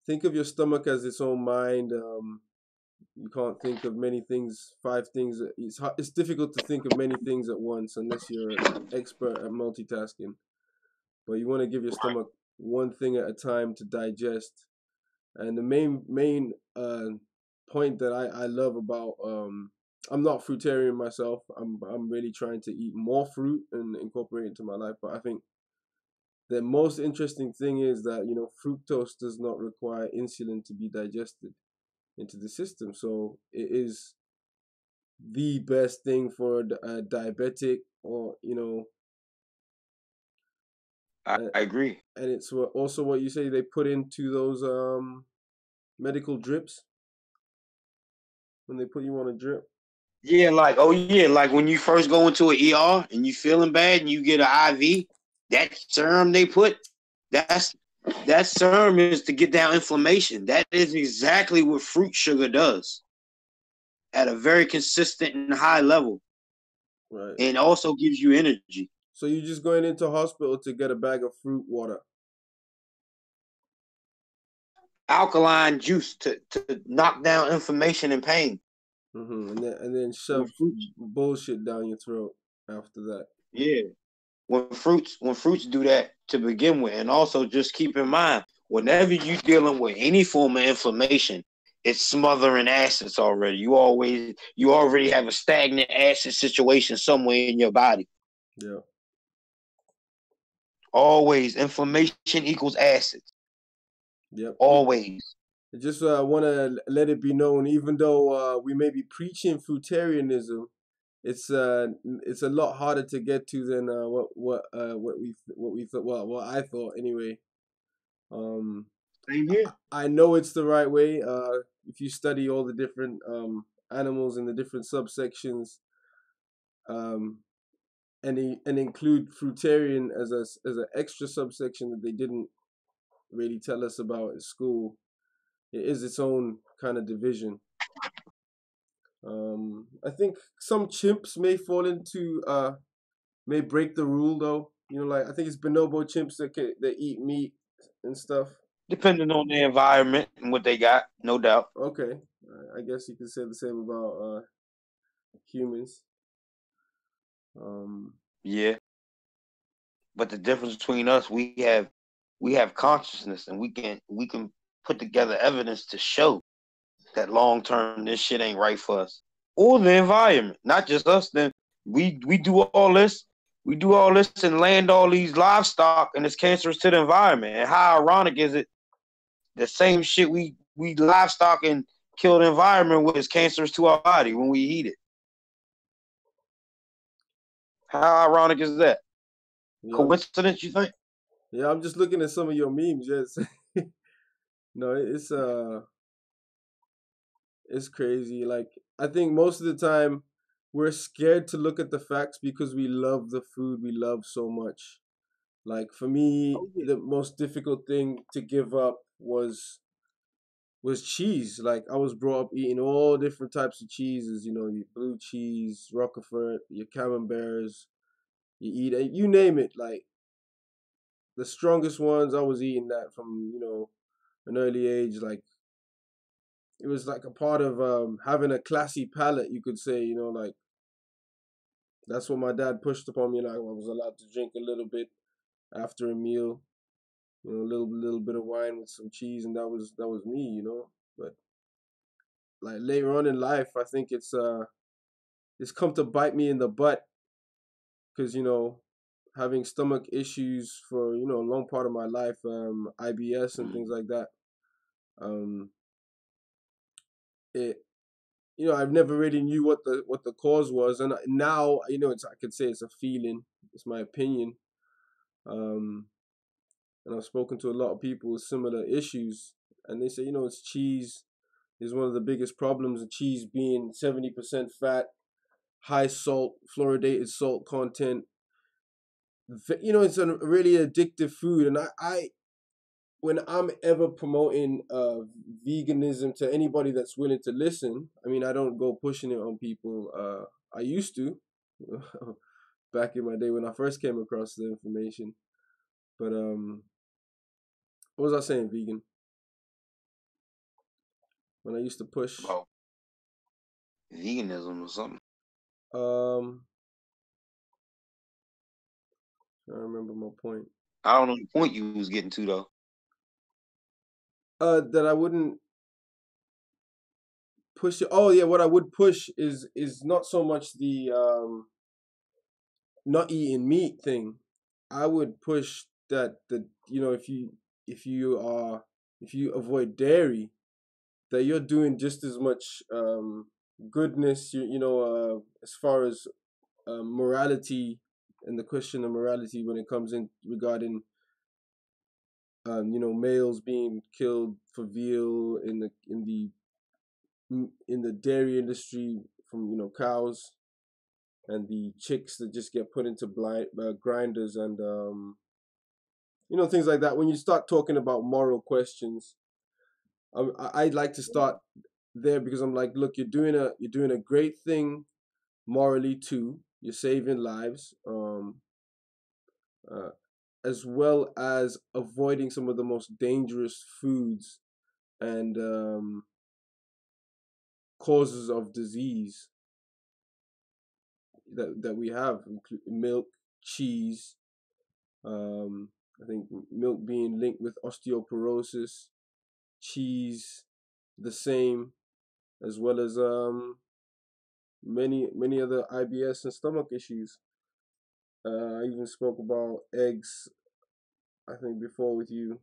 think of your stomach as its own mind. You can't think of many things, 5 things. It's difficult to think of many things at once unless you're an expert at multitasking. But you want to give your stomach one thing at a time to digest. And the main point that I love about, I'm not fruitarian myself. I'm really trying to eat more fruit and incorporate it into my life. But I think the most interesting thing is that, fructose does not require insulin to be digested. into the system. So it is the best thing for a diabetic, or I agree. And it's also what you say they put into those medical drips when they put you on a drip. Yeah, like like when you first go into an ER and you feeling bad and you get an IV, that serum they put, that serum is to get down inflammation. That is exactly what fruit sugar does at a very consistent and high level. Right. And also gives you energy. So you're just going into hospital to get a bag of fruit water. Alkaline juice to knock down inflammation and pain. And then shove bullshit down your throat after that. Yeah. When fruits do that to begin with. And also just keep in mind, whenever you're dealing with any form of inflammation, it's smothering acids already. You already have a stagnant acid situation somewhere in your body. Yeah. Always inflammation equals acids. Yep. Always. I just want to let it be known, even though we may be preaching fruitarianism, it's a lot harder to get to than what I thought anyway. Same here. I know it's the right way. If you study all the different animals in the different subsections, and include fruitarian as an extra subsection that they didn't really tell us about at school, it is its own kind of division. I think some chimps may fall into may break the rule though. Like I think it's bonobo chimps that eat meat and stuff. Depending on the environment and what they got, no doubt. Okay, I guess you could say the same about humans. Yeah, but the difference between us, we have consciousness, and we can put together evidence to show that long term this shit ain't right for us or the environment. Not just us. Then we do all this. We do all this and land all these livestock, and it's cancerous to the environment. And how ironic is it? The same shit we livestock and kill the environment with is cancerous to our body when we eat it. How ironic is that? Yeah. Coincidence, you think? Yeah, I'm just looking at some of your memes. Yes. No, it's crazy. Like, I think most of the time we're scared to look at the facts because we love the food we love so much. Like for me, the most difficult thing to give up was cheese. Like I was brought up eating all different types of cheeses, your blue cheese, Roquefort, your camemberts, you name it. Like the strongest ones, I was eating that from, an early age. Like it was like a part of having a classy palate, you could say, like that's what my dad pushed upon me. Like I was allowed to drink a little bit after a meal, a little bit of wine with some cheese, and that was me, But like later on in life, I think it's come to bite me in the butt because having stomach issues for a long part of my life, IBS and things like that. I've never really knew what the cause was, and now I could say it's a feeling. It's my opinion. And I've spoken to a lot of people with similar issues, and they say it's cheese is one of the biggest problems. The cheese being 70% fat, high salt, fluoridated salt content. It's a really addictive food, and I when I'm ever promoting veganism to anybody that's willing to listen, I mean, I don't go pushing it on people. I used to, back in my day when I first came across the information. But what was I saying, vegan? When I used to push veganism or something. I remember my point. I don't know the point you was getting to though. That I wouldn't push it. Oh yeah, what I would push is not so much the not eating meat thing. I would push that if you avoid dairy, that you're doing just as much goodness, as far as morality and the question of morality when it comes in regarding males being killed for veal in the dairy industry from cows, and the chicks that just get put into grinders and things like that. When you start talking about moral questions, I'd like to start there, because I'm like, look, you're doing a great thing morally too. You're saving lives, as well as avoiding some of the most dangerous foods and causes of disease that we have, including milk, cheese. I think milk being linked with osteoporosis, cheese the same, as well as many other IBS and stomach issues. I even spoke about eggs, I think before with you,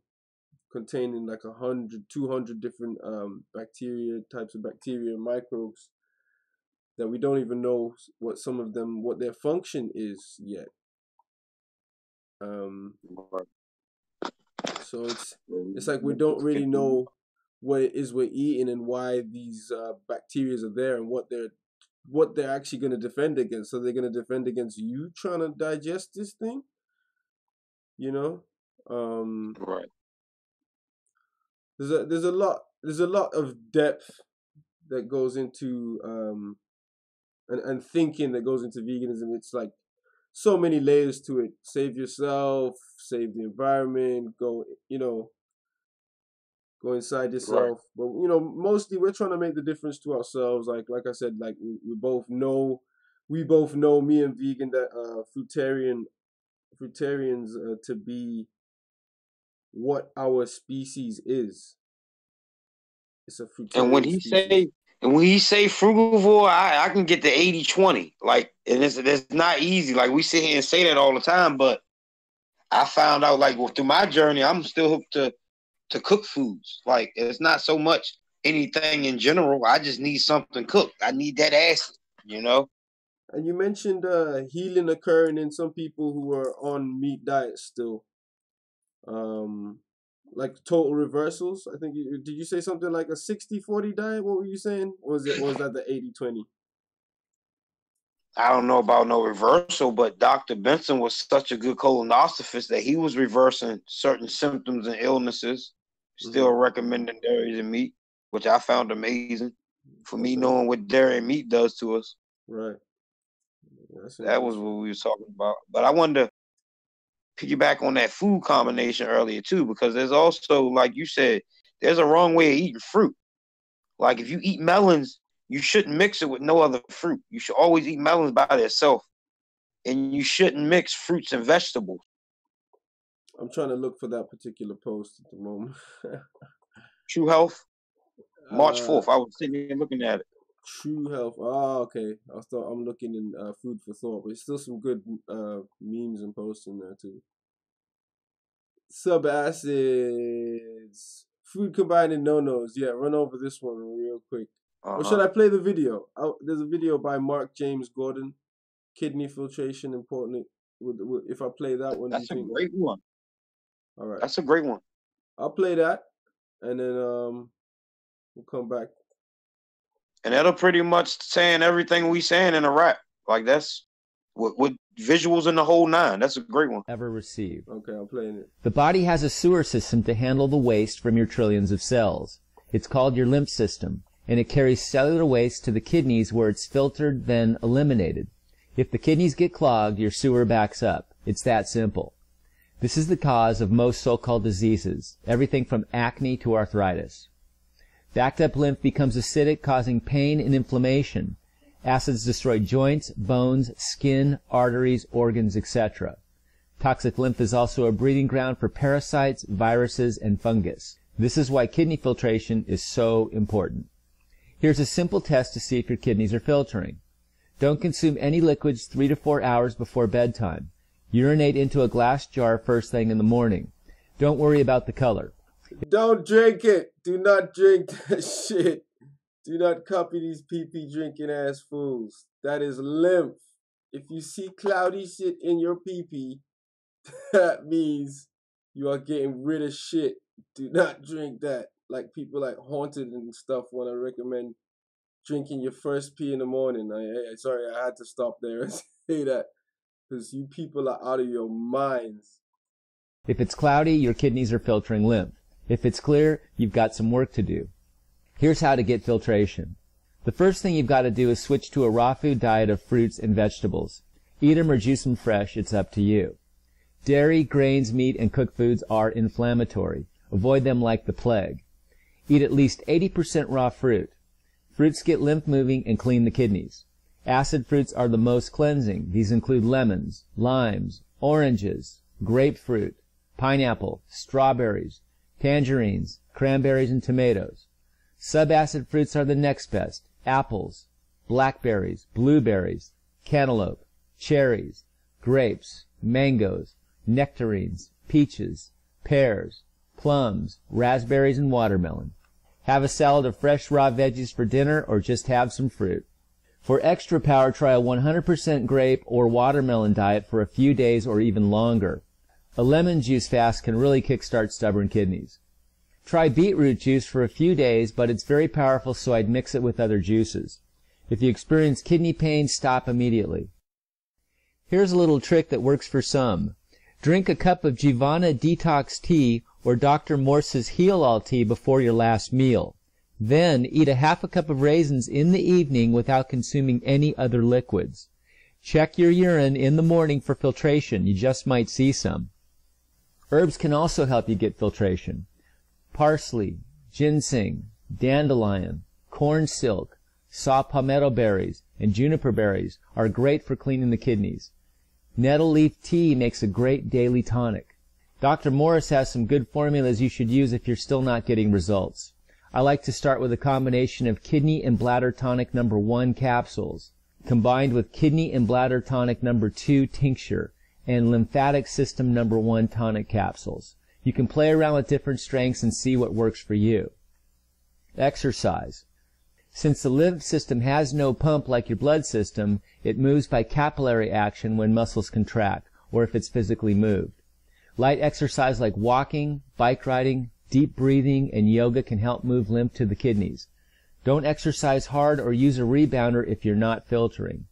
containing like 100, 200 different types of bacteria and microbes that we don't even know what their function is yet. So it's like we don't really know what it is we're eating and why these bacteria are there and what they're actually going to defend against. So they're going to defend against you trying to digest this thing, Right. There's a lot of depth that goes into and thinking that goes into veganism. It's like so many layers to it. Save yourself, save the environment, go inside yourself. Right. But mostly we're trying to make the difference to ourselves. Like I said, like we both know, me and vegan, that fruitarians to be what our species is. It's a fruitarian And when he say frugivore, I can get the 80-20. Like, and it's not easy. Like, we sit here and say that all the time, but I found out, like, through my journey, I'm still hooked to cook foods. Like, it's not so much anything in general. I just need something cooked. I need that acid, And you mentioned healing occurring in some people who are on meat diets still. Like total reversals. I think did you say something like a 60-40 diet? What were you saying? Or was that the 80-20? I don't know about no reversal, but Dr. Benson was such a good colonoscopist that he was reversing certain symptoms and illnesses, still recommending dairy and meat, which I found amazing for me knowing what dairy and meat does to us. Right. That was what we were talking about. But I wanted to piggyback on that food combination earlier too, because there's also, like you said, there's a wrong way of eating fruit. Like if you eat melons, you shouldn't mix it with no other fruit. You should always eat melons by themselves, and you shouldn't mix fruits and vegetables. I'm trying to look for that particular post at the moment. True Health, March 4th. I was sitting here looking at it. True Health. Oh, okay. I'm looking in Food for Thought, but there's still some good memes and posts in there too. Subacids, food combining no-nos. Yeah, run over this one real quick. Or should I play the video? There's a video by Mark James Gordon, kidney filtration important. If I play that one, that's a great one. All right, that's a great one. I'll play that, and then we'll come back. And that'll pretty much saying everything we saying in a rap. Like that's with visuals in the whole nine. That's a great one. Ever received. Okay, I'm playing it. The body has a sewer system to handle the waste from your trillions of cells. It's called your lymph system, and it carries cellular waste to the kidneys where it's filtered, then eliminated. If the kidneys get clogged, your sewer backs up. It's that simple. This is the cause of most so-called diseases, everything from acne to arthritis. Backed up lymph becomes acidic, causing pain and inflammation. Acids destroy joints, bones, skin, arteries, organs, etc. Toxic lymph is also a breeding ground for parasites, viruses, and fungus. This is why kidney filtration is so important. Here's a simple test to see if your kidneys are filtering. Don't consume any liquids 3 to 4 hours before bedtime. Urinate into a glass jar first thing in the morning. Don't worry about the color. Don't drink it. Do not drink that shit. Do not copy these pee-pee drinking ass fools. That is lymph. If you see cloudy shit in your pee-pee, that means you are getting rid of shit. Do not drink that. Like people like Haunted and stuff want to recommend drinking your first pee in the morning. Sorry, I had to stop there and say that because you people are out of your minds. If it's cloudy, your kidneys are filtering lymph. If it's clear, you've got some work to do. Here's how to get filtration. The first thing you've got to do is switch to a raw food diet of fruits and vegetables. Eat them or juice them fresh, it's up to you. Dairy, grains, meat, and cooked foods are inflammatory. Avoid them like the plague. Eat at least 80% raw fruit. Fruits get lymph moving and clean the kidneys. Acid fruits are the most cleansing. These include lemons, limes, oranges, grapefruit, pineapple, strawberries, tangerines, cranberries, and tomatoes. Subacid fruits are the next best. Apples, blackberries, blueberries, cantaloupe, cherries, grapes, mangoes, nectarines, peaches, pears, plums, raspberries, and watermelon. Have a salad of fresh raw veggies for dinner or just have some fruit. For extra power, try a 100% grape or watermelon diet for a few days or even longer. A lemon juice fast can really kickstart stubborn kidneys. Try beetroot juice for a few days, but it's very powerful, so I'd mix it with other juices. If you experience kidney pain, stop immediately. Here's a little trick that works for some. Drink a cup of Jivana Detox Tea or Dr. Morse's Heal All Tea before your last meal. Then eat a half a cup of raisins in the evening without consuming any other liquids. Check your urine in the morning for filtration. You just might see some. Herbs can also help you get filtration. Parsley, ginseng, dandelion, corn silk, saw palmetto berries, and juniper berries are great for cleaning the kidneys. Nettle leaf tea makes a great daily tonic. Dr. Morris has some good formulas you should use if you're still not getting results. I like to start with a combination of Kidney and Bladder Tonic No. 1 capsules, combined with Kidney and Bladder Tonic No. 2 tincture, and Lymphatic System No. 1 tonic capsules. You can play around with different strengths and see what works for you. Exercise. Since the lymph system has no pump like your blood system, it moves by capillary action when muscles contract, or if it's physically moved. Light exercise like walking, bike riding, deep breathing, and yoga can help move lymph to the kidneys. Don't exercise hard or use a rebounder if you're not filtering.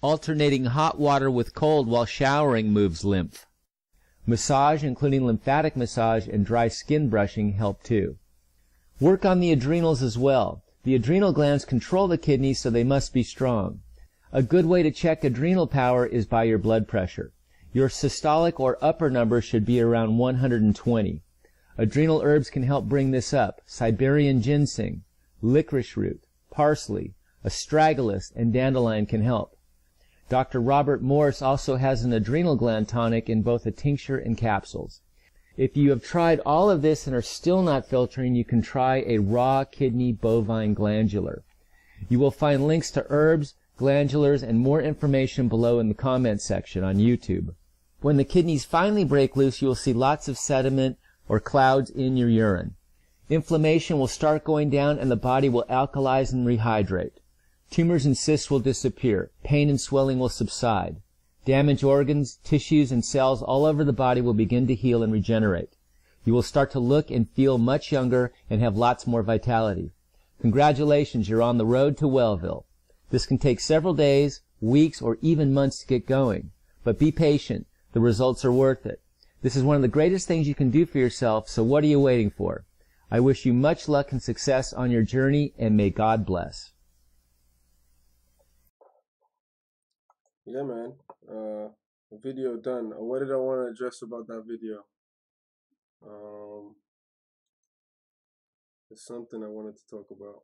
Alternating hot water with cold while showering moves lymph. Massage, including lymphatic massage and dry skin brushing, help too. Work on the adrenals as well. The adrenal glands control the kidneys, so they must be strong. A good way to check adrenal power is by your blood pressure. Your systolic or upper number should be around 120. Adrenal herbs can help bring this up. Siberian ginseng, licorice root, parsley, astragalus, and dandelion can help. Dr. Robert Morse also has an adrenal gland tonic in both a tincture and capsules. If you have tried all of this and are still not filtering, you can try a raw kidney bovine glandular. You will find links to herbs, glandulars, and more information below in the comments section on YouTube. When the kidneys finally break loose, you will see lots of sediment or clouds in your urine. Inflammation will start going down and the body will alkalize and rehydrate. Tumors and cysts will disappear. Pain and swelling will subside. Damaged organs, tissues, and cells all over the body will begin to heal and regenerate. You will start to look and feel much younger and have lots more vitality. Congratulations, you're on the road to Wellville. This can take several days, weeks, or even months to get going. But be patient. The results are worth it. This is one of the greatest things you can do for yourself, so what are you waiting for? I wish you much luck and success on your journey, and may God bless. Yeah, man. Video done. What did I want to address about that video? There's something I wanted to talk about.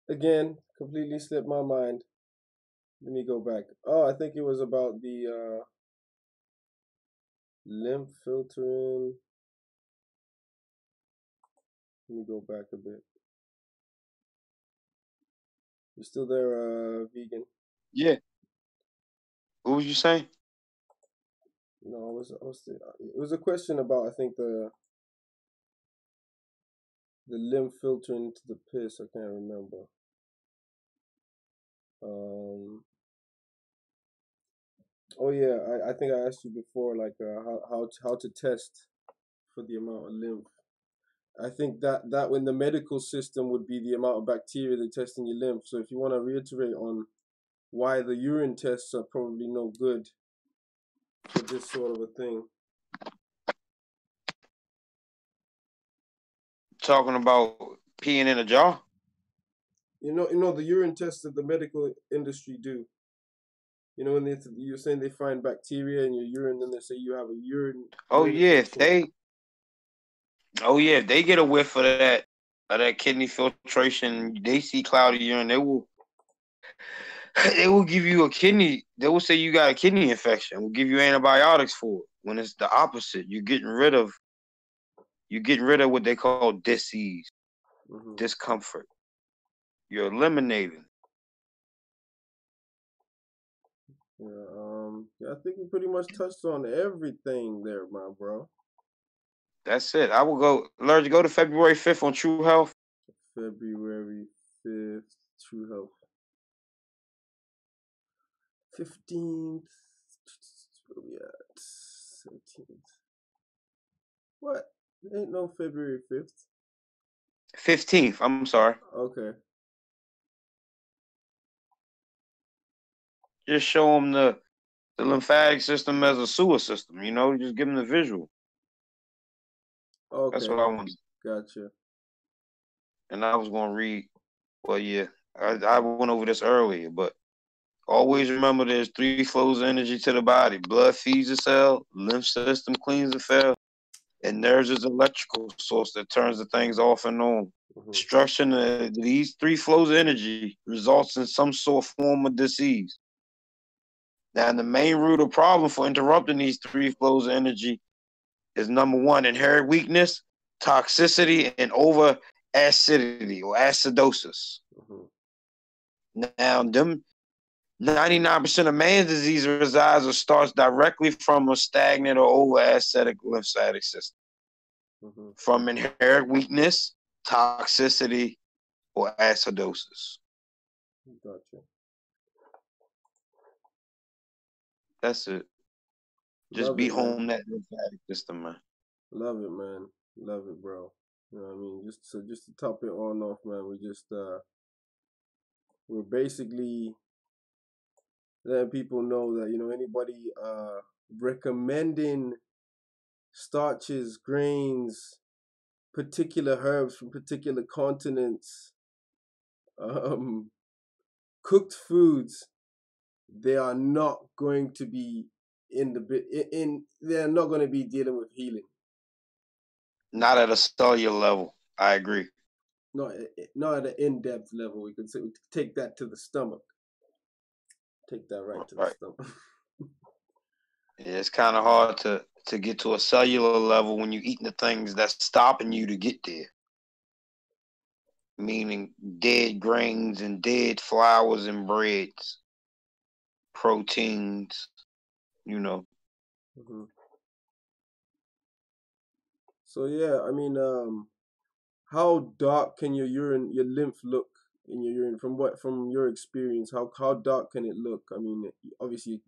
Again, completely slipped my mind. Let me go back. Oh, I think it was about the lymph filtering. Let me go back a bit. You still there, vegan? Yeah. What was you saying? it was a question about, I think, the lymph filtering into the piss. I can't remember. Oh yeah, I think I asked you before, like how to test for the amount of lymph. I think that when the medical system would be the amount of bacteria they test in your lymph. So if you want to reiterate on why the urine tests are probably no good for this sort of a thing. Talking about peeing in a jar? You know the urine tests that the medical industry do. You know, when you're saying they find bacteria in your urine, then they say you have a urine. Oh yeah, if they get a whiff of that kidney filtration, they see cloudy urine, they will give you a kidney. They will say you got a kidney infection. Will give you antibiotics for it. When it's the opposite, you're getting rid of what they call disease, discomfort. You're eliminating. Yeah, I think we pretty much touched on everything there, my bro. That's it. I will go. Allergic, go to February 5th on True Health. February 5th, True Health. 15th. Where we at? 17th. What? Ain't no February 5th. 15th. I'm sorry. Okay. Just show them the lymphatic system as a sewer system. You know, just give them the visual. Okay. That's what I wanted. Gotcha. And I was going to read. Well, yeah, I went over this earlier, but always remember there's 3 flows of energy to the body. Blood feeds the cell, lymph system cleans the cell, and nerves is an electrical source that turns the things off and on. Destruction of these 3 flows of energy results in some sort of form of disease. Now, the main root of problem for interrupting these 3 flows of energy is number 1, inherent weakness, toxicity, and over acidity or acidosis. Now, them 99% of man's disease resides or starts directly from a stagnant or over acidic lymphatic system. From inherent weakness, toxicity, or acidosis. Gotcha. That's it. Just beat home that lymphatic system, man. Love it, man. Love it, bro. You know what I mean? Just to top it on off, man, we're basically letting people know that, you know, anybody recommending starches, grains, particular herbs from particular continents, cooked foods, they are not going to be they're not going to be dealing with healing. Not at a cellular level. I agree. Not at an in-depth level. We could take that to the stomach. Take that right to the stomach. Yeah, it's kind of hard to get to a cellular level when you're eating the things that's stopping you to get there. Meaning dead grains and dead flours and breads, proteins, you know. So yeah, I mean, how dark can your lymph look in your urine? From your experience, how dark can it look? I mean, obviously,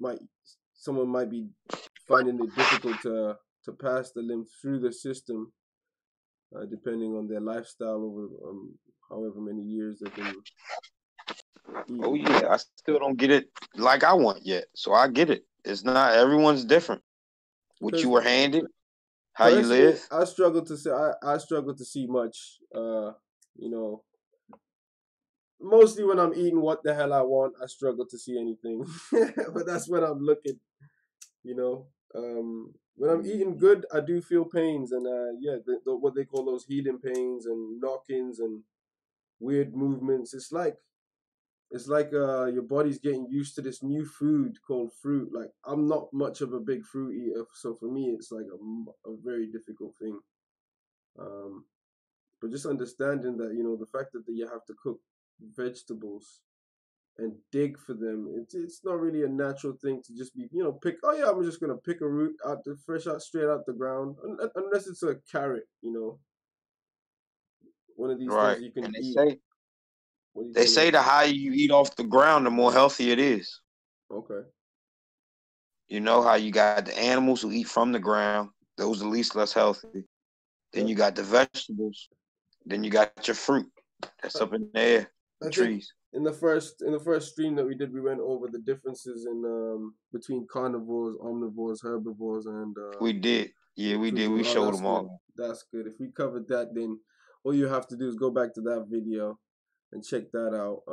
someone might be finding it difficult to pass the lymph through the system, depending on their lifestyle over however many years they've been eating. Oh yeah, I still don't get it like I want yet. So I get it. It's not, everyone's different. What you were handed, how you live. I struggle to see much. You know, mostly when I'm eating what the hell I want, I struggle to see anything. But that's when I'm looking. You know, when I'm eating good, I do feel pains, and what they call those healing pains and knock-ins and weird movements. It's like your body's getting used to this new food called fruit. Like, I'm not much of a big fruit eater, so for me it's like a very difficult thing. But just understanding that, you know, the fact that you have to cook vegetables and dig for them. It's not really a natural thing to just be, pick. Oh yeah, I'm just gonna pick a root straight out the ground, unless it's a carrot, one of these Right. things you can And eat. they say the higher you eat off the ground, the more healthy it is. Okay. You know how you got the animals who eat from the ground; those are least less healthy. Then you got the vegetables. Then you got your fruit that's up in the air, the trees. In the first stream that we did, we went over the differences in between carnivores, omnivores, herbivores, and we did. Yeah, we did. We showed them all. That's good. If we covered that, then all you have to do is go back to that video and check that out.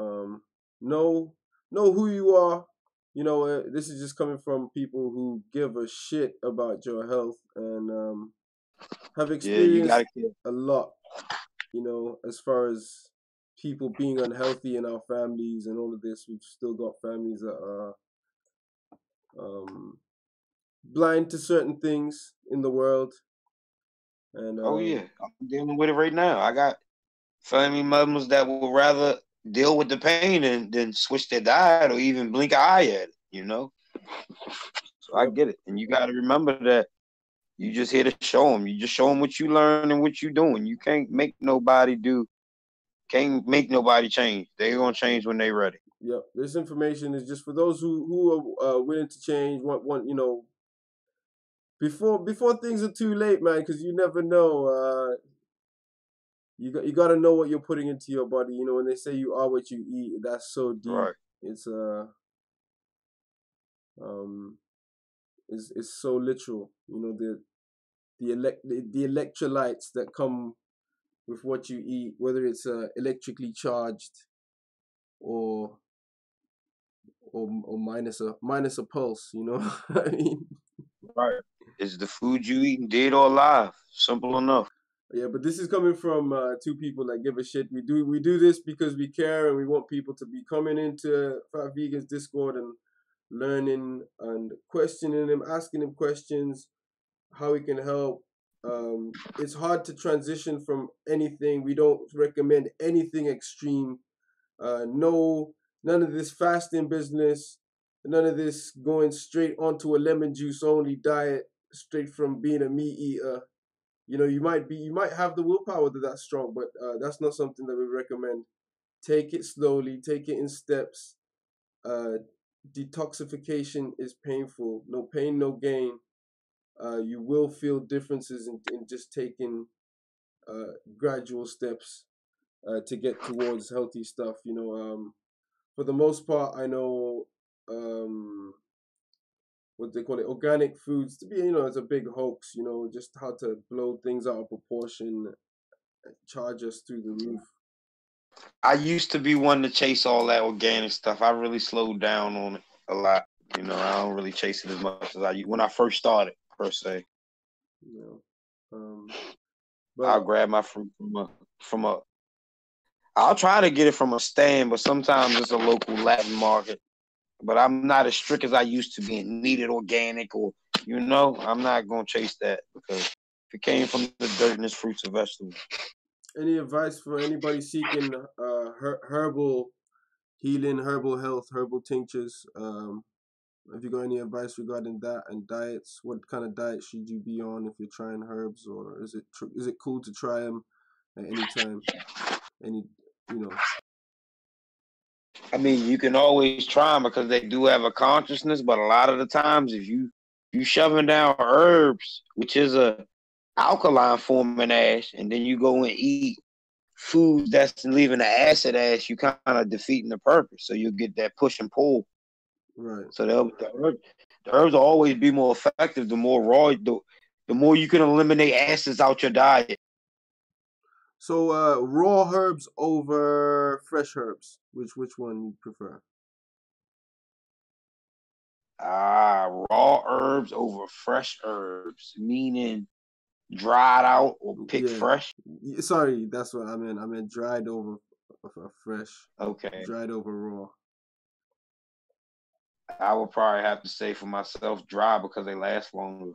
Know who you are. This is just coming from people who give a shit about your health and have experienced a lot. As far as people being unhealthy in our families and all of this, we've still got families that are blind to certain things in the world. And oh yeah, I'm dealing with it right now. I got family members that would rather deal with the pain than switch their diet or even blink an eye at it. So I get it, and you got to remember that you just here to show them. You just show them what you learn and what you doing. You can't make nobody change. They're gonna change when they're ready. Yep, this information is just for those who are willing to change. Before things are too late, man, because you never know. You got to know what you're putting into your body. When they say you are what you eat, that's so deep. Right. It's so literal. The electrolytes that come with what you eat, whether it's electrically charged or minus a pulse. I mean. Right. Is the food you eating dead or alive? Simple enough. Yeah, but this is coming from two people that give a shit. We do this because we care and we want people to be coming into Fat Vegans Discord and learning and questioning them, asking them questions, how we can help. It's hard to transition from anything. We don't recommend anything extreme. None of this fasting business. None of this going straight onto a lemon juice only diet, straight from being a meat eater. You might have the willpower that's strong, but that's not something that we recommend. Take it slowly, take it in steps. Detoxification is painful. No pain, no gain. You will feel differences in just taking gradual steps to get towards healthy stuff. For the most part, I know what they call it, organic foods to be, it's a big hoax, just how to blow things out of proportion, charge us through the roof. I used to be one to chase all that organic stuff. I really slowed down on it a lot. I don't really chase it as much as I used when I first started, per se. I'll grab my fruit from a. I'll try to get it from a stand, but sometimes it's a local Latin market. But I'm not as strict as I used to be and need it organic or, I'm not going to chase that because if it came from the dirt and it's fruits and vegetables. Any advice for anybody seeking herbal healing, herbal health, herbal tinctures? Have you got any advice regarding that and diets? What kind of diet should you be on if you're trying herbs, or is it cool to try them at any time? I mean, you can always try them because they do have a consciousness, but a lot of the times if you shoving down herbs, which is a alkaline forming ash, and then you go and eat foods that's leaving the acid ash, you kind of defeating the purpose. So you get that push and pull. Right. So the herbs will always be more effective the more raw, the more you can eliminate acids out your diet. So raw herbs over fresh herbs. Which one you prefer? Raw herbs over fresh herbs, meaning dried out or picked fresh. Sorry, that's what I meant. I meant dried over fresh. Okay. Dried over raw. I would probably have to say for myself dry because they last longer.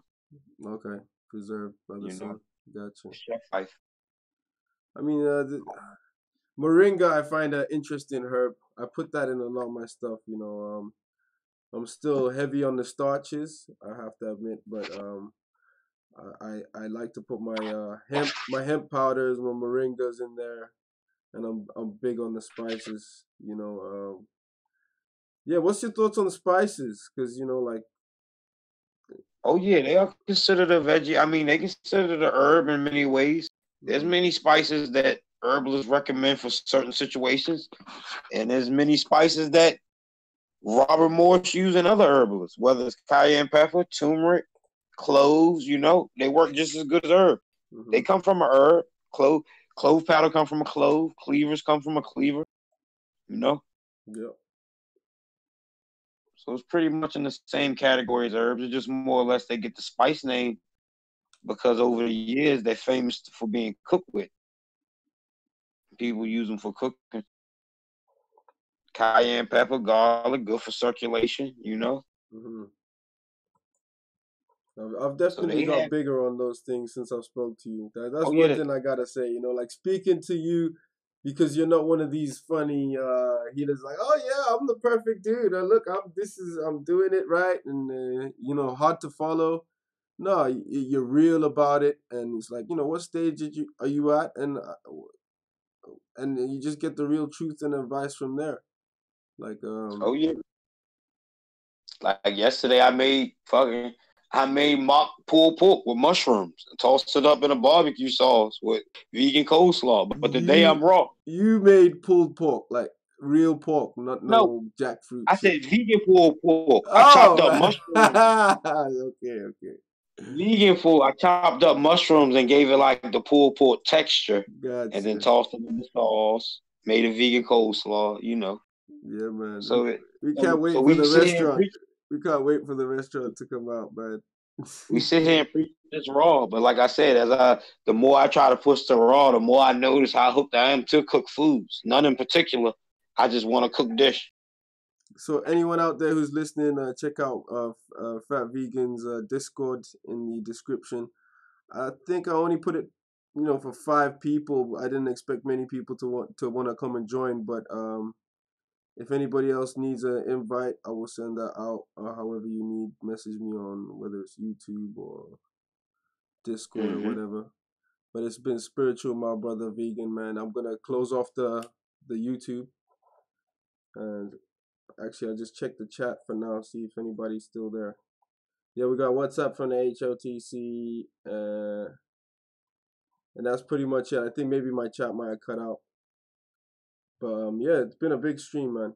Okay, preserved by the sun. Gotcha. Chef life. I mean, moringa I find an interesting herb. I put that in a lot of my stuff. You know, I'm still heavy on the starches, I have to admit, but I like to put my hemp powders, my moringas in there, and I'm big on the spices. You know, yeah. What's your thoughts on the spices? Because you know, like. Oh yeah, they are considered a veggie. I mean, they considered a herb in many ways. There's many spices that herbalists recommend for certain situations, and there's many spices that Robert Morris used in other herbalists, whether it's cayenne pepper, turmeric, cloves. You know, they work just as good as herb. They come from a herb. Clove powder come from a clove. Cleavers come from a cleaver. You know. Yeah. So it's pretty much in the same category as herbs. It's just more or less they get the spice name because over the years they're famous for being cooked with. People use them for cooking. Cayenne pepper, garlic, good for circulation, you know. I've definitely got bigger on those things since I've spoke to you. That's one thing I gotta say. You know, like speaking to you, because you're not one of these funny healers. Like, oh yeah, I'm the perfect dude. Look, I'm doing it right, and you know, hard to follow. No, you're real about it, and it's like, you know, what stage are you at, and you just get the real truth and advice from there. Like, oh yeah. Like yesterday, I made mock pulled pork with mushrooms and tossed it up in a barbecue sauce with vegan coleslaw. But today I'm raw. You made pulled pork, like real pork, not no jackfruit. I said vegan pulled pork. Oh, I chopped up mushrooms. Okay. Vegan food. I chopped up mushrooms and gave it like the pulled pork texture, gotcha. And then tossed it in the sauce. Made a vegan coleslaw. You know. Yeah, man. So we can't wait for the restaurant. We can't wait for the restaurant to come out, man. We sit here and preach this raw, but like I said, the more I try to push the raw, the more I notice how hooked I am to cook foods. None in particular. I just want to cook dish. So anyone out there who's listening, check out Fat Vegan's Discord in the description. I think I only put it, you know, for 5 people. I didn't expect many people to want to come and join, but if anybody else needs an invite, I will send that out. However you need, message me on whether it's YouTube or Discord or whatever. But it's been spiritual, my brother Vegan, man. I'm gonna close off the YouTube, and actually I just checked the chat for now, see if anybody's still there. Yeah, we got WhatsApp from the HLTC, and that's pretty much it. I think maybe my chat might have cut out. But yeah, it's been a big stream, man.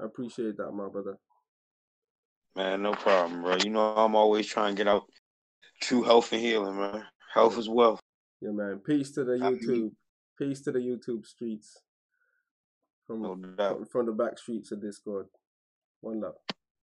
I appreciate that, my brother. Man, no problem, bro. You know I'm always trying to get out true health and healing, man. Health is wealth. Yeah, man. Peace to the YouTube. Peace to the YouTube streets. From the back streets of Discord. One love.